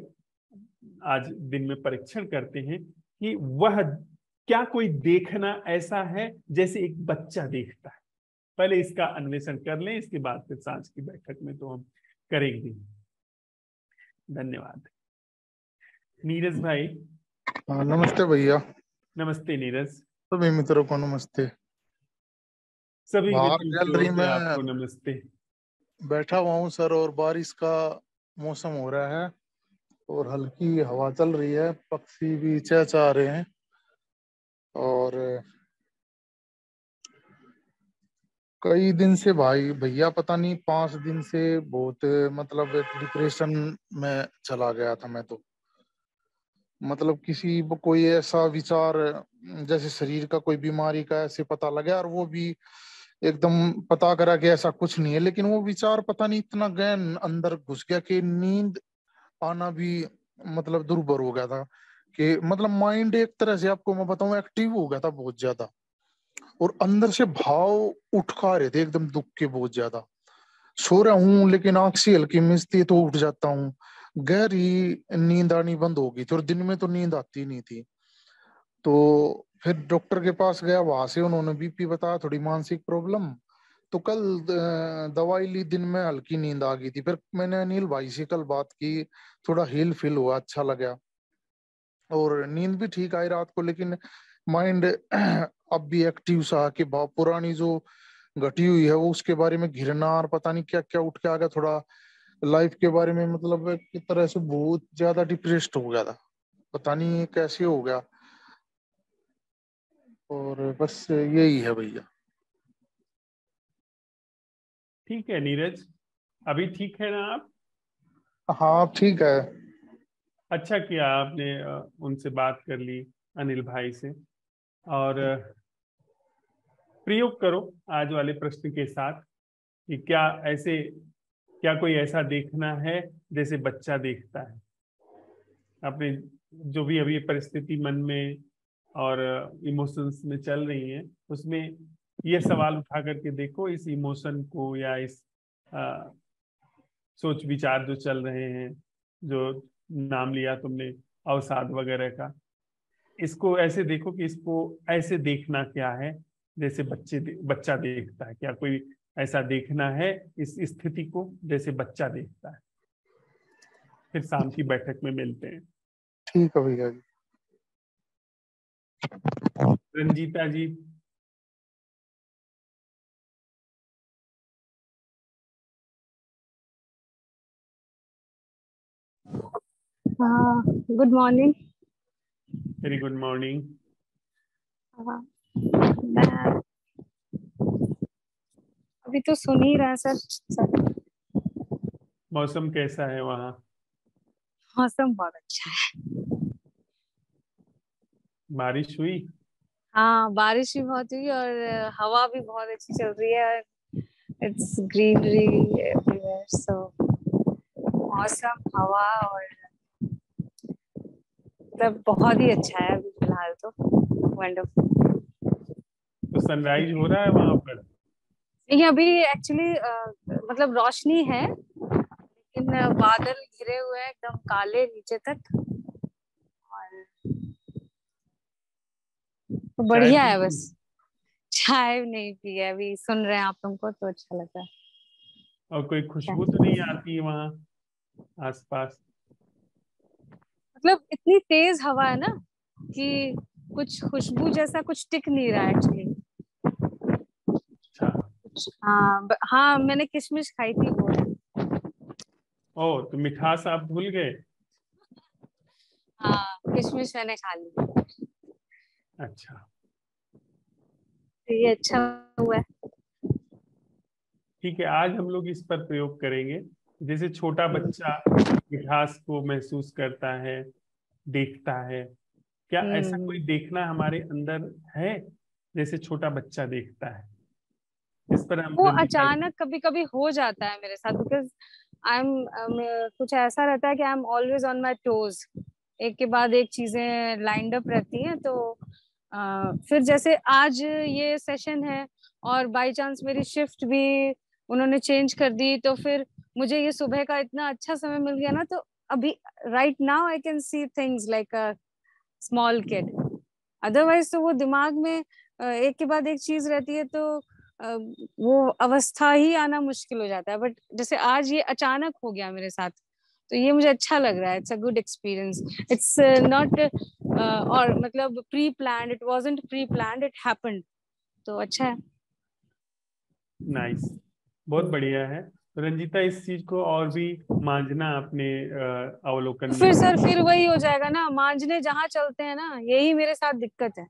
[SPEAKER 1] आज दिन में परीक्षण करते हैं कि वह क्या कोई देखना ऐसा है जैसे एक बच्चा देखता है। पहले इसका अन्वेषण कर लें, इसके बाद फिर सांझ की बैठक में तो हम करेंगे। धन्यवाद। नीरज भाई।
[SPEAKER 6] नमस्ते भैया।
[SPEAKER 1] नमस्ते नीरज।
[SPEAKER 6] सभी मित्रों को नमस्ते।
[SPEAKER 1] सभी
[SPEAKER 6] बाहर
[SPEAKER 1] मित्रों की ओर
[SPEAKER 6] गैलरी
[SPEAKER 1] से
[SPEAKER 6] में
[SPEAKER 1] आपको नमस्ते।
[SPEAKER 6] बैठा हुआ हूँ सर, और बारिश का मौसम हो रहा है और हल्की हवा चल रही है, पक्षी भी चहचहा रहे हैं। और कई दिन से भाई भैया पता नहीं 5 दिन से बहुत मतलब डिप्रेशन में चला गया था मैं तो। मतलब किसी कोई ऐसा विचार जैसे शरीर का कोई बीमारी का ऐसे पता लगा, और वो भी एकदम पता करा कि ऐसा कुछ नहीं है, लेकिन वो विचार पता नहीं इतना गहन अंदर घुस गया कि नींद आना भी मतलब दुर्भर हो गया था। कि मतलब माइंड एक तरह से आपको मैं बताऊं एक्टिव हो गया था बहुत ज्यादा, और अंदर से भाव उठ खा रहे थे एकदम दुख के बहुत ज्यादा। सो रहा हूँ लेकिन आंख से हल्की मिचती तो उठ जाता हूँ, गहरी नींद आनी बंद हो गई थी, और दिन में तो नींद आती नहीं थी। तो फिर डॉक्टर के पास गया, वहां से उन्होंने बीपी बताया, थोड़ी मानसिक प्रॉब्लम। तो कल दवाई ली, दिन में हल्की नींद आ गई थी। फिर मैंने अनिल भाई से कल बात की, थोड़ा हिल फील हुआ, अच्छा लगा, और नींद भी ठीक आई रात को। लेकिन माइंड अब भी एक्टिव सा कि पुरानी जो घटी हुई है वो उसके बारे में घिरना और पता नहीं क्या क्या उठ के आ गया। थोड़ा लाइफ के बारे में मतलब एक तरह से बहुत ज्यादा डिप्रेस्ड हो गया था, पता नहीं कैसे हो गया। और बस यही है भैया।
[SPEAKER 1] ठीक है नीरज, अभी ठीक है ना आप?
[SPEAKER 6] हाँ ठीक है।
[SPEAKER 1] अच्छा किया आपने उनसे बात कर ली, अनिल भाई से। और प्रयोग करो आज वाले प्रश्न के साथ कि क्या कोई ऐसा देखना है जैसे बच्चा देखता है। अपने जो भी अभी परिस्थिति मन में और इमोशंस में चल रही है, उसमें ये सवाल उठा करके देखो, इस इमोशन को या इस अ, सोच विचार जो चल रहे हैं, जो नाम लिया तुमने अवसाद वगैरह का, इसको ऐसे देखो कि इसको ऐसे देखना क्या है जैसे बच्चा देखता है। क्या कोई ऐसा देखना है इस स्थिति को जैसे बच्चा देखता है। फिर शाम की बैठक में मिलते हैं।
[SPEAKER 6] ठीक है भैया जी।
[SPEAKER 1] रंजीता जी।
[SPEAKER 7] हाँ, good morning.
[SPEAKER 1] Very good morning.
[SPEAKER 7] मैं अभी तो सुन ही रहा है सर।
[SPEAKER 1] मौसम कैसा है वहाँ?
[SPEAKER 7] मौसम बहुत अच्छा है।
[SPEAKER 1] बारिश हुई?
[SPEAKER 7] हाँ, बारिश भी बहुत हुई और हवा भी बहुत अच्छी चल रही है। इट्स ग्रीनरी एवरीवेयर, सो मौसम, हवा और मतलब बहुत ही अच्छा है अभी फिलहाल तो। वंडरफुल।
[SPEAKER 1] तो सनराइज हो रहा है वहां पर?
[SPEAKER 7] ये अभी एक्चुअली मतलब रोशनी है, लेकिन बादल घिरे हुए हैं एकदम काले नीचे तक। और तो
[SPEAKER 1] चाय
[SPEAKER 7] बढ़िया
[SPEAKER 1] पी
[SPEAKER 7] है
[SPEAKER 1] ली?
[SPEAKER 7] बस। चाय नहीं पी है, अभी सुन रहे हैं आप तुमको तो अच्छा लग रहा है।
[SPEAKER 1] और कोई खुशबू तो नहीं आती है वहाँ आसपास?
[SPEAKER 7] मतलब इतनी तेज हवा है ना कि कुछ खुशबू जैसा कुछ टिक नहीं रहा है एक्चुअली।
[SPEAKER 1] अच्छा।
[SPEAKER 7] हाँ हाँ, मैंने किशमिश खाई थी वो है।
[SPEAKER 1] ओ, तो मिठास आप भूल गए?
[SPEAKER 7] हाँ, किशमिश मैंने खा ली।
[SPEAKER 1] अच्छा।
[SPEAKER 7] तो ये अच्छा हुआ है।
[SPEAKER 1] ठीक है, आज हम लोग इस पर प्रयोग करेंगे। जैसे छोटा बच्चा मिठास को महसूस करता है, देखता है, क्या ऐसा
[SPEAKER 7] हम्म।
[SPEAKER 1] कोई देखना हमारे अंदर है जैसे छोटा बच्चा देखता है? इस पर हम
[SPEAKER 7] वो
[SPEAKER 1] रंजीता जी।
[SPEAKER 7] अचानक कभी कभी हो जाता है मेरे साथ, बिकॉज आई एम कुछ ऐसा रहता है कि I am always on my toes. एक के बाद एक चीजें लाइंड अप रहती हैं, तो फिर जैसे आज ये सेशन है और बाय चांस मेरी शिफ्ट भी उन्होंने चेंज कर दी, तो फिर मुझे ये सुबह का इतना अच्छा समय मिल गया ना, तो अभी right now I can see things like a small kid. Otherwise तो वो दिमाग में एक के बाद एक चीज रहती है, तो वो अवस्था ही आना मुश्किल हो जाता है। बट जैसे आज ये अचानक हो गया मेरे साथ, तो ये मुझे अच्छा लग रहा है। It's a good experience. It's not और मतलब pre planned, it wasn't pre planned, it happened. तो अच्छा है।
[SPEAKER 1] नाइस, बहुत बढ़िया है। तो रंजीता, इस चीज को और भी मांझना अपने अवलोकन
[SPEAKER 7] फिर
[SPEAKER 1] में।
[SPEAKER 7] सर फिर वही हो जाएगा ना, मांझने जहां चलते हैं ना, यही मेरे साथ दिक्कत है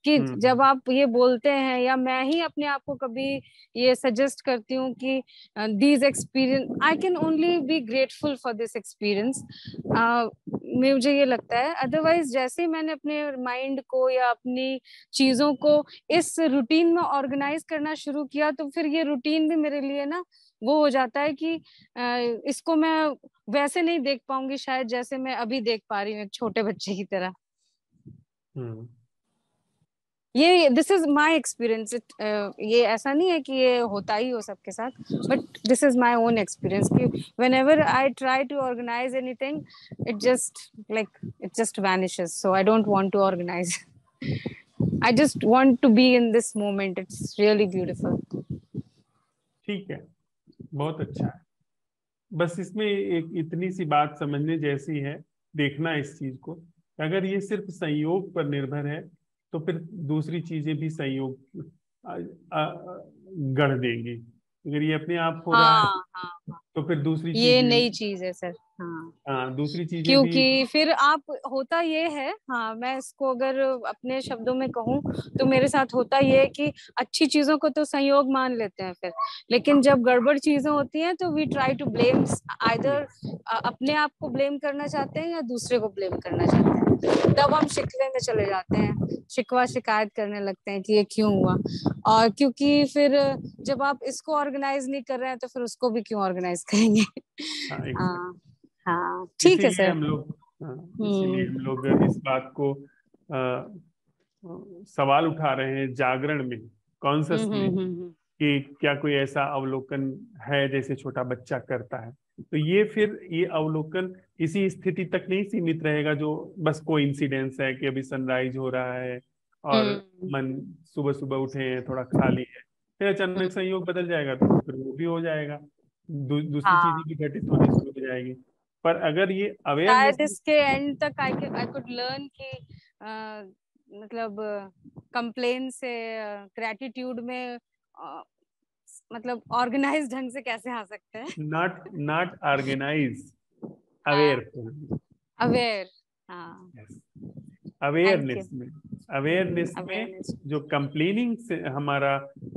[SPEAKER 7] कि जब
[SPEAKER 1] हम्म।
[SPEAKER 7] आप ये बोलते हैं या मैं ही अपने आप को कभी ये सजेस्ट करती हूँ कि these experience, I can only be grateful for this experience. मुझे ये लगता है, अदरवाइज जैसे ही मैंने अपने माइंड को या अपनी चीजों को इस रूटीन में ऑर्गेनाइज करना शुरू किया, तो फिर ये रूटीन भी मेरे लिए ना वो हो जाता है कि इसको मैं वैसे नहीं देख पाऊंगी शायद जैसे मैं अभी देख पा रही हूँ एक छोटे बच्चे की तरह।
[SPEAKER 1] हम्म।
[SPEAKER 7] ये दिस इज माई एक्सपीरियंस। ये ऐसा नहीं है कि ये होता ही हो सबके साथ, but this is my own experience कि whenever I try to organise anything, it just vanishes. So I don't want to organise. I just want to be in this moment. It's really beautiful.
[SPEAKER 1] ठीक है, बहुत अच्छा है। बस इसमें एक इतनी सी बात समझने जैसी है, देखना इस चीज को। अगर ये सिर्फ संयोग पर निर्भर है तो फिर दूसरी चीजें भी संयोग आ, आ, गढ़ देंगी। अगर ये अपने आप हो रहा है
[SPEAKER 7] हाँ हाँ हाँ,
[SPEAKER 1] तो फिर दूसरी
[SPEAKER 7] ये
[SPEAKER 1] चीजें
[SPEAKER 7] नई चीज है सर। हाँ,
[SPEAKER 1] दूसरी चीजें भी।
[SPEAKER 7] क्योंकि फिर आप, होता ये है, हाँ मैं इसको अगर अपने शब्दों में कहूँ तो मेरे साथ होता ये है कि अच्छी चीजों को तो संयोग मान लेते हैं फिर, लेकिन जब गड़बड़ चीजें होती हैं तो we try to blame, either अपने आप को ब्लेम करना चाहते हैं या दूसरे को ब्लेम करना चाहते हैं, तब हम शिकवे में चले जाते हैं, शिकवा शिकायत करने लगते हैं कि ये क्यों हुआ। और क्योंकि फिर जब आप इसको ऑर्गेनाइज नहीं कर रहे हैं तो फिर उसको भी क्यों ऑर्गेनाइज करेंगे।
[SPEAKER 1] हाँ,
[SPEAKER 7] हाँ हाँ, ठीक है
[SPEAKER 1] इसीलिए
[SPEAKER 7] सर।
[SPEAKER 1] हम लोग इसीलिए हम लोग इस बात को सवाल उठा रहे हैं जागरण में, कॉन्शसली, कि क्या कोई ऐसा अवलोकन है जैसे छोटा बच्चा करता है। तो ये फिर ये अवलोकन इसी स्थिति तक नहीं सीमित रहेगा जो बस कोइंसिडेंस है कि अभी सनराइज हो रहा है और मन सुबह सुबह उठे हैं, थोड़ा खाली है, फिर अचानक संयोग बदल जाएगा तो फिर वो भी हो जाएगा, दूसरी
[SPEAKER 7] हाँ,
[SPEAKER 1] चीजें भी घटित होनी शुरू हो जाएगी। पर अगर ये अवेयरनेस,
[SPEAKER 7] शायद इसके एंड तक आई कुड लर्न कि मतलब कंप्लेन से ग्रेटिट्यूड में मतलब ऑर्गेनाइज ढंग से कैसे आ सकते हैं।
[SPEAKER 1] नॉट नॉट ऑर्गेनाइज,
[SPEAKER 7] हाँ,
[SPEAKER 1] अवेयर,
[SPEAKER 7] अवेयर, हाँ, थैंक यू।
[SPEAKER 1] अवेयरनेस में
[SPEAKER 7] अवेयरनेस,
[SPEAKER 1] जो कंप्लेनिंग से हमारा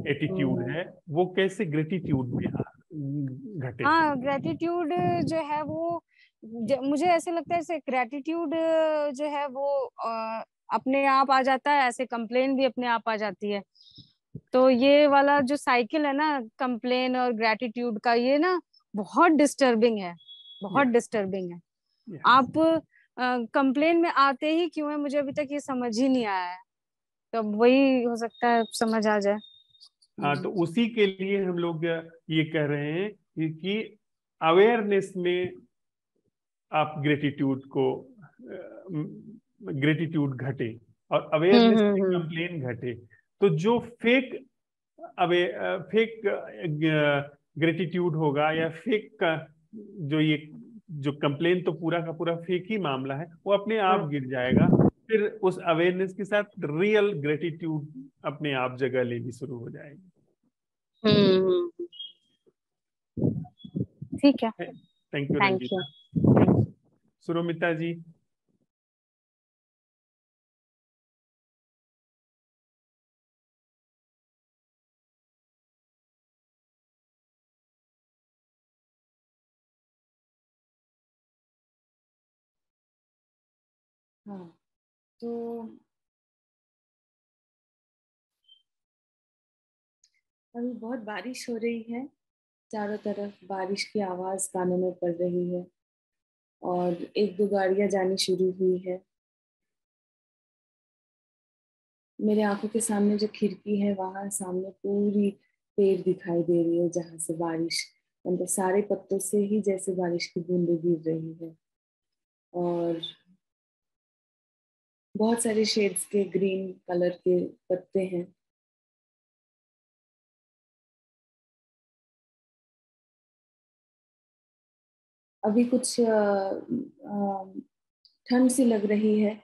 [SPEAKER 1] एटीट्यूड है वो कैसे ग्रेटिट्यूड में घटे।
[SPEAKER 7] हाँ, ग्रेटिट्यूड जो है वो मुझे ऐसे लगता है जैसे ग्रेटिट्यूड जो है वो अपने आप आ जाता है, ऐसे कंप्लेन भी अपने आप आ जाती है। तो ये वाला जो साइकिल है ना, कंप्लेन और ग्रेटिट्यूड का, ये ना बहुत डिस्टर्बिंग है, बहुत डिस्टर्बिंग है। आप कंप्लेन में आते ही क्यों है, मुझे अभी तक ये समझ ही नहीं आया है, तो वही हो सकता है समझ आ जाए।
[SPEAKER 1] हाँ, तो उसी के लिए हम लोग ये कह रहे हैं कि अवेयरनेस में आप ग्रेटिट्यूड घटे और अवेयरनेस में कंप्लेन घटे। तो जो फेक ग्रेटिट्यूड होगा या फेक जो ये जो कंप्लेन, तो पूरा का पूरा फेक ही मामला है, वो अपने आप गिर जाएगा। फिर उस अवेयरनेस के साथ रियल ग्रेटिट्यूड अपने आप जगह लेनी शुरू हो जाएगी।
[SPEAKER 7] ठीक है,
[SPEAKER 1] thank you
[SPEAKER 7] thank you.
[SPEAKER 1] Ranjita. Suromita ji.
[SPEAKER 3] हाँ, तो अभी बहुत बारिश हो रही है, चारों तरफ बारिश की आवाज कानों में पड़ रही है और एक दो गाड़ियां जानी शुरू हुई है। मेरे आंखों के सामने जो खिड़की है वहां सामने पूरी पेड़ दिखाई दे रही है जहां से बारिश, मतलब सारे पत्तों से ही जैसे बारिश की बूंदें गिर रही है और बहुत सारे शेड्स के ग्रीन कलर के पत्ते हैं। अभी कुछ ठंड सी लग रही है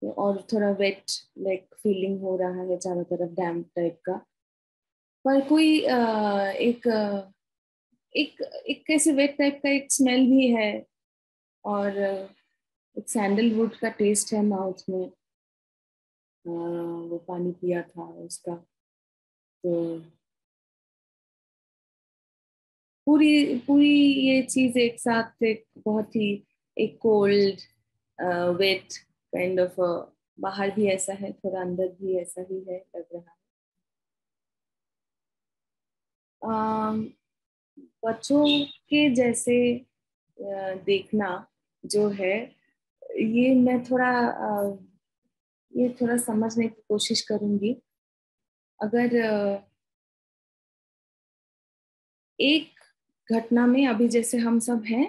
[SPEAKER 3] और थोड़ा वेट लाइक फीलिंग हो रहा है, चारों तरफ डैम्प टाइप का। पर कोई एक एक कैसे वेट टाइप का एक स्मेल भी है और एक सैंडलवुड का टेस्ट है माउथ में। वो पानी पिया था उसका, तो पूरी पूरी ये चीज एक साथ एक बहुत ही एक कोल्ड वेट काइंड ऑफ, बाहर भी ऐसा है, थोड़ा अंदर भी ऐसा ही है लग रहा है। बच्चों के जैसे देखना जो है, ये मैं थोड़ा ये थोड़ा समझने की कोशिश करूंगी। अगर एक घटना में अभी जैसे हम सब हैं,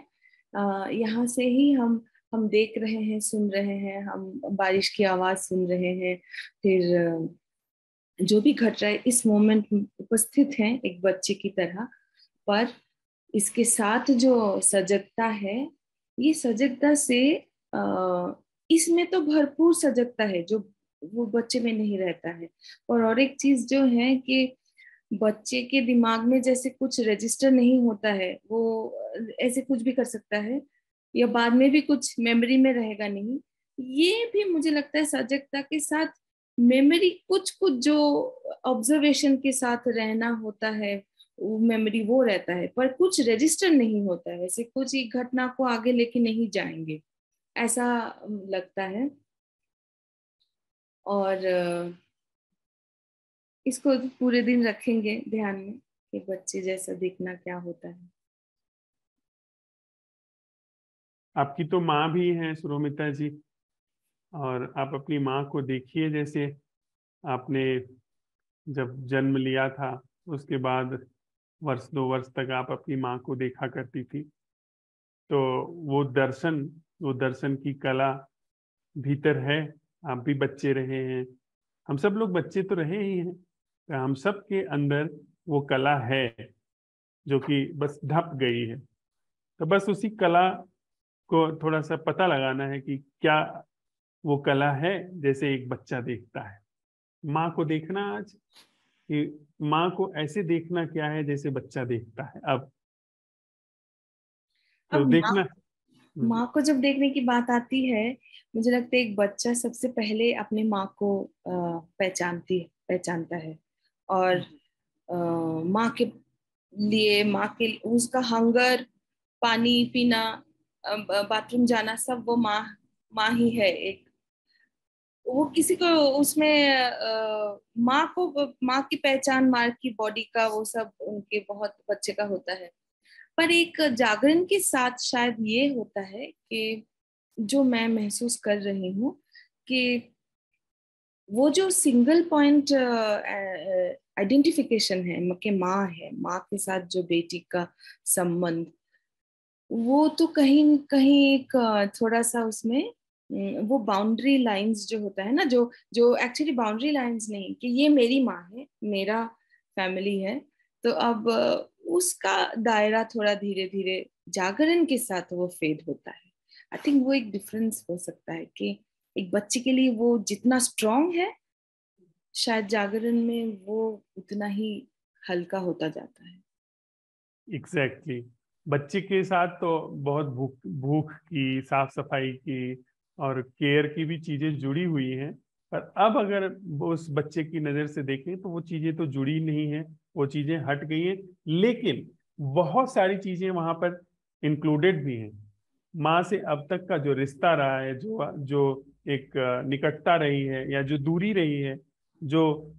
[SPEAKER 3] यहाँ से ही हम देख रहे हैं, सुन रहे हैं, हम बारिश की आवाज सुन रहे हैं, फिर जो भी घट रहा है इस मोमेंट में उपस्थित हैं एक बच्चे की तरह। पर इसके साथ जो सजगता है, ये सजगता से इसमें तो भरपूर सजगता है जो वो बच्चे में नहीं रहता है। और एक चीज जो है कि बच्चे के दिमाग में जैसे कुछ रजिस्टर नहीं होता है, वो ऐसे कुछ भी कर सकता है।
[SPEAKER 8] या बाद में भी कुछ मेमोरी में रहेगा नहीं। ये भी मुझे लगता है सजगता के साथ मेमोरी कुछ कुछ जो ऑब्जर्वेशन के साथ रहना होता है वो मेमोरी वो रहता है, पर कुछ रजिस्टर नहीं होता है, ऐसे कुछ एक घटना को आगे लेके नहीं जाएंगे ऐसा लगता है। और इसको पूरे दिन रखेंगे ध्यान में कि बच्चे जैसा देखना क्या होता है।
[SPEAKER 1] आपकी तो माँ भी है सुरोमिता जी, और आप अपनी माँ को देखिए, जैसे आपने जब जन्म लिया था उसके बाद वर्ष 2 वर्ष तक आप अपनी माँ को देखा करती थी, तो वो दर्शन की कला भीतर है। आप भी बच्चे रहे हैं, हम सब लोग बच्चे तो रहे ही हैं, तो हम सब के अंदर वो कला है जो कि बस ढप गई है। तो बस उसी कला को थोड़ा सा पता लगाना है कि क्या वो कला है जैसे एक बच्चा देखता है। माँ को देखना आज कि माँ को ऐसे देखना क्या है जैसे बच्चा देखता है। अब तो
[SPEAKER 8] अब
[SPEAKER 1] देखना।
[SPEAKER 8] माँ को जब देखने की बात आती है, मुझे लगता है एक बच्चा सबसे पहले अपने माँ को पहचानता है, और माँ के लिए, माँ के उसका हंगर, पानी पीना, बाथरूम जाना, सब वो माँ माँ ही है। एक वो किसी को उसमें माँ की पहचान, माँ की बॉडी का वो सब उनके बहुत बच्चे का होता है। पर एक जागरण के साथ शायद ये होता है कि जो मैं महसूस कर रही हूँ कि वो जो सिंगल पॉइंट आइडेंटिफिकेशन है कि माँ है, माँ के साथ जो बेटी का संबंध, वो तो कहीं कहीं एक थोड़ा सा उसमें वो बाउंड्री लाइंस जो होता है ना, जो जो एक्चुअली बाउंड्री लाइंस नहीं कि ये मेरी माँ है, मेरा फैमिली है, तो अब उसका दायरा थोड़ा धीरे धीरे जागरण के साथ वो फेड होता है। आई थिंक वो एक डिफरेंस हो सकता है कि एक बच्चे के लिए वो जितना स्ट्रांग है, शायद जागरण में वो उतना ही हल्का होता जाता है।
[SPEAKER 1] एग्जैक्टली बच्चे के साथ तो बहुत भूख भूख की, साफ सफाई की और केयर की भी चीजें जुड़ी हुई हैं। पर अब अगर उस बच्चे की नजर से देखें तो वो चीजें तो जुड़ी नहीं है, वो चीजें हट गई हैं। लेकिन बहुत सारी चीजें वहां पर इंक्लूडेड भी हैं। माँ से अब तक का जो रिश्ता रहा है, जो जो एक निकटता रही है या जो दूरी रही है, जो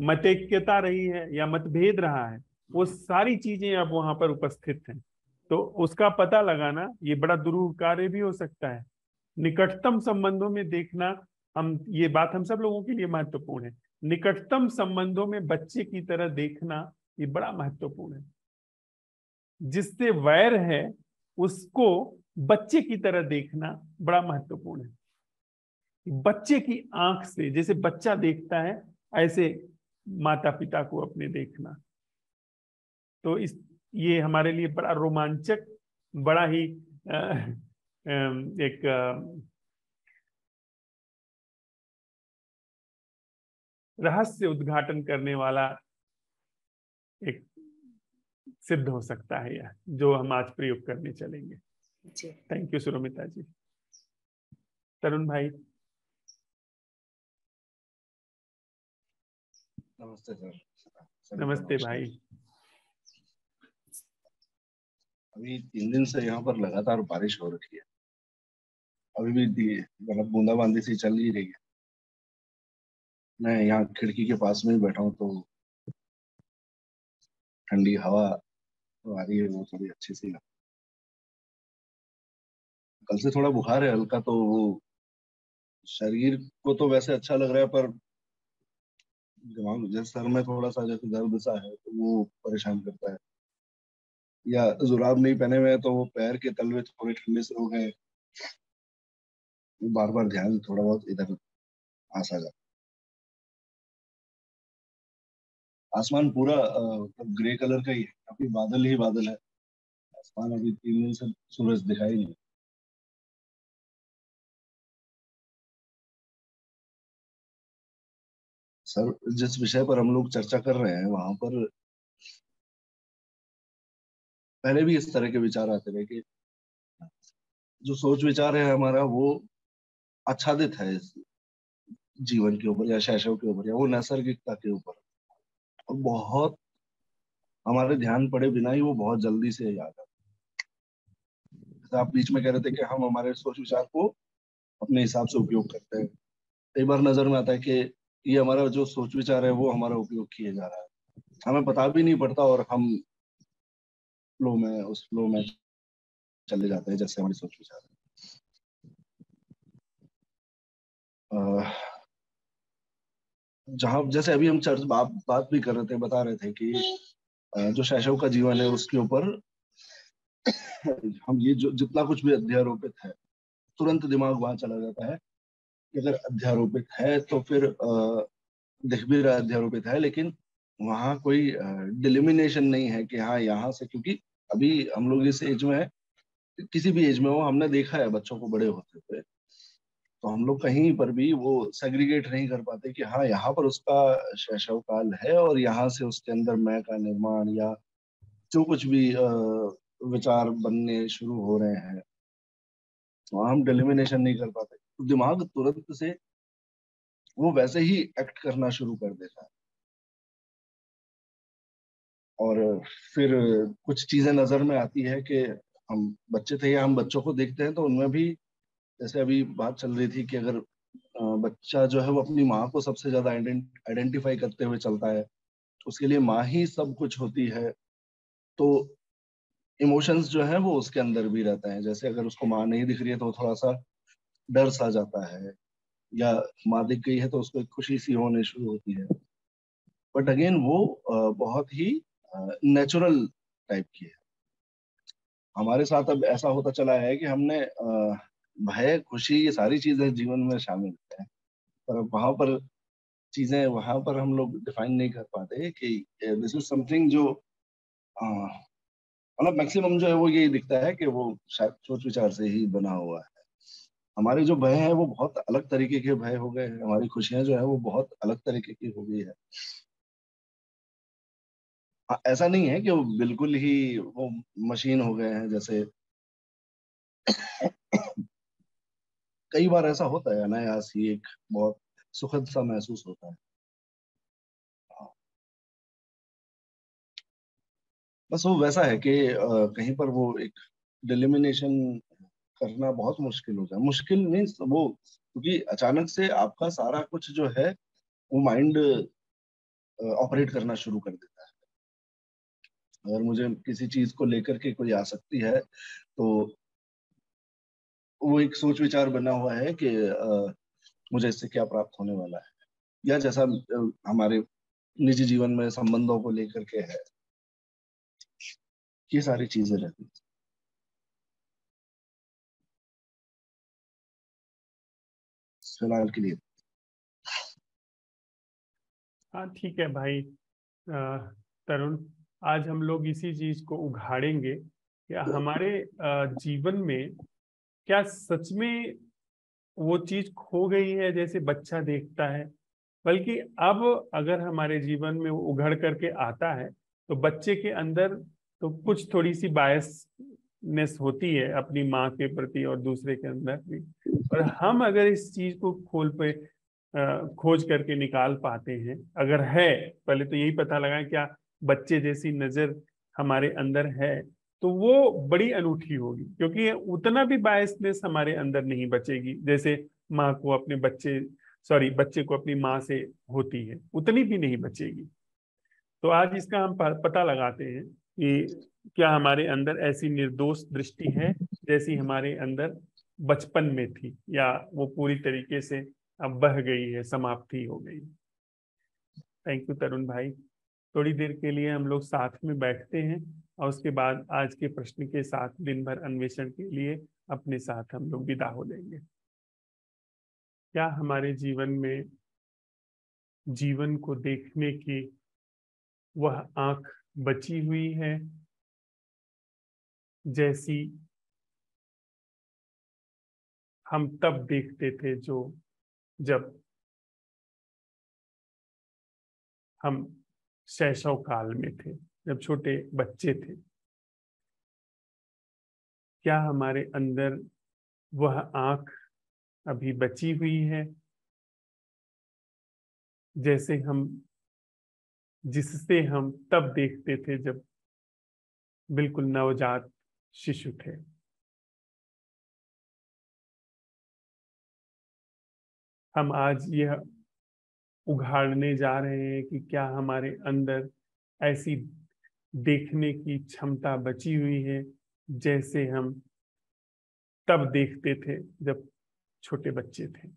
[SPEAKER 1] मतैक्यता रही है या मतभेद रहा है, वो सारी चीजें अब वहां पर उपस्थित हैं। तो उसका पता लगाना ये बड़ा दुरूह कार्य भी हो सकता है। निकटतम संबंधों में देखना, हम ये बात हम सब लोगों के लिए महत्वपूर्ण है। निकटतम संबंधों में बच्चे की तरह देखना ये बड़ा महत्वपूर्ण है। जिससे वैर है उसको बच्चे की तरह देखना बड़ा महत्वपूर्ण है। बच्चे की आंख से जैसे बच्चा देखता है, ऐसे माता पिता को अपने देखना। तो इस ये हमारे लिए बड़ा रोमांचक, बड़ा ही एक रहस्य उद्घाटन करने वाला एक सिद्ध हो सकता है यह, जो हम आज प्रयोग करने चलेंगे।
[SPEAKER 8] जी,
[SPEAKER 1] थैंक यू सुरोमिता जी। तरुण भाई।
[SPEAKER 9] नमस्ते सर।
[SPEAKER 1] नमस्ते भाई।
[SPEAKER 9] अभी 3 दिन से यहाँ पर लगातार बारिश हो रही है, अभी भी मतलब बूंदाबांदी सी चल ही रही है। मैं यहाँ खिड़की के पास में ही बैठा हूँ, तो ठंडी हवा तो आ रही है, वो थोड़ी अच्छी सी है। कल से थोड़ा बुखार है हल्का, तो वो शरीर को तो वैसे अच्छा लग रहा है, पर दिमाग जैसे सर में थोड़ा सा जैसे दर्द सा है, तो वो परेशान करता है। या जुराब नहीं पहने हुए हैं, तो वो पैर के तलवे थोड़े ठंडे से हो गए, बार बार ध्यान थोड़ा बहुत इधर आ सा जाता। आसमान पूरा ग्रे कलर का ही है, काफी बादल ही बादल है। आसमान अभी 3 दिन से सूरज दिखाई नहीं। सर, जिस विषय पर हम लोग चर्चा कर रहे हैं वहां पर पहले भी इस तरह के विचार आते रहे कि जो सोच विचार है हमारा वो आच्छादित है इस जीवन के ऊपर या शैशव के ऊपर या वो नैसर्गिकता के ऊपर, और बहुत हमारे ध्यान पड़े बिना ही वो बहुत जल्दी से याद आता है। जैसे आप बीच में कह रहे थे कि हम हमारे सोच विचार को अपने हिसाब से उपयोग करते हैं, कई बार नजर में आता है कि ये हमारा जो सोच विचार है वो हमारा उपयोग किए जा रहा है, हमें पता भी नहीं पड़ता और हम उस फ्लो में चले जाते हैं जैसे हमारी सोच विचार है। जहाँ जैसे अभी हम चर्च बात भी कर रहे थे, बता रहे थे कि जो शैशव का जीवन है उसके ऊपर हम ये जो जितना कुछ भी अध्यारोपित है तुरंत दिमाग वहां चला जाता है कि अगर अध्यारोपित है तो फिर दिख भी रहा अध्यारोपित है, लेकिन वहां कोई डिलिमिनेशन नहीं है कि हाँ यहाँ से, क्योंकि अभी हम लोग इस एज में है, किसी भी एज में हो, हमने देखा है बच्चों को बड़े होते हुए, तो हम लोग कहीं पर भी वो सेग्रीगेट नहीं कर पाते कि हाँ यहाँ पर उसका शैशव काल है और यहाँ से उसके अंदर मैं का निर्माण या जो कुछ भी विचार बनने शुरू हो रहे हैं, तो हम डिलिमिनेशन नहीं कर पाते, तो दिमाग तुरंत से वो वैसे ही एक्ट करना शुरू कर देता है। और फिर कुछ चीजें नजर में आती है कि हम बच्चे थे या हम बच्चों को देखते हैं तो उनमें भी, जैसे अभी बात चल रही थी कि अगर बच्चा जो है वो अपनी माँ को सबसे ज्यादा आइडेंटिफाई करते हुए चलता है, उसके लिए माँ ही सब कुछ होती है, तो इमोशंस जो है वो उसके अंदर भी रहता है। जैसे अगर उसको माँ नहीं दिख रही है तो थोड़ा सा डर सा जाता है, या माँ दिख गई है तो उसको एक खुशी सी होने शुरू होती है। बट अगेन वो बहुत ही नेचुरल टाइप की है। हमारे साथ अब ऐसा होता चला है कि हमने भय खुशी ये सारी चीजें जीवन में शामिल है, पर वहां पर चीजें वहां पर हम लोग डिफाइन नहीं कर पाते कि दिस इज समथिंग जो मतलब मैक्सिमम जो है वो यही दिखता है कि वो शायद सोच विचार से ही बना हुआ है। हमारे जो भय है वो बहुत अलग तरीके के भय हो गए हैं, हमारी खुशियां जो है वो बहुत अलग तरीके की हो गई है। ऐसा नहीं है कि वो बिल्कुल ही वो मशीन हो गए हैं, जैसे कई बार ऐसा होता है अनायास ही एक बहुत सुखद सा महसूस होता है। बस वो वैसा है कि कहीं पर वो एक डिलिमिनेशन करना बहुत मुश्किल हो जाए। मुश्किल मीन्स वो, क्योंकि अचानक से आपका सारा कुछ जो है वो माइंड ऑपरेट करना शुरू कर देता है। अगर मुझे किसी चीज को लेकर के कोई आसक्ति है तो वो एक सोच विचार बना हुआ है कि मुझे इससे क्या प्राप्त होने वाला है, या जैसा हमारे निजी जीवन में संबंधों को लेकर के है, ये सारी चीजें रहती हैं फिलहाल के लिए।
[SPEAKER 1] हाँ ठीक है भाई। तरुण, आज हम लोग इसी चीज को उघाड़ेंगे कि हमारे जीवन में क्या सच में वो चीज खो गई है जैसे बच्चा देखता है, बल्कि अब अगर हमारे जीवन में वो उघड़ करके आता है तो बच्चे के अंदर तो कुछ थोड़ी सी बायसनेस होती है अपनी माँ के प्रति और दूसरे के अंदर भी। और हम अगर इस चीज को खोज करके निकाल पाते हैं, अगर है, पहले तो यही पता लगाएं क्या बच्चे जैसी नजर हमारे अंदर है, तो वो बड़ी अनूठी होगी, क्योंकि उतना भी बायसनेस हमारे अंदर नहीं बचेगी जैसे माँ को अपने बच्चे को अपनी माँ से होती है, उतनी भी नहीं बचेगी। तो आज इसका हम पता लगाते हैं कि क्या हमारे अंदर ऐसी निर्दोष दृष्टि है जैसी हमारे अंदर बचपन में थी, या वो पूरी तरीके से अब बह गई है, समाप्ति हो गई। थैंक यू तरुण भाई। थोड़ी देर के लिए हम लोग साथ में बैठते हैं और उसके बाद आज के प्रश्न के साथ दिन भर अन्वेषण के लिए अपने साथ हम लोग विदा हो लेंगे। क्या हमारे जीवन में जीवन को देखने की वह आंख बची हुई है जैसी हम तब देखते थे जब हम शैशव काल में थे, जब छोटे बच्चे थे? क्या हमारे अंदर वह आंख अभी बची हुई है, जैसे जिससे हम तब देखते थे जब बिल्कुल नवजात शिशु थे। हम आज यह उघाड़ने जा रहे हैं कि क्या हमारे अंदर ऐसी देखने की क्षमता बची हुई है जैसे हम तब देखते थे जब छोटे बच्चे थे।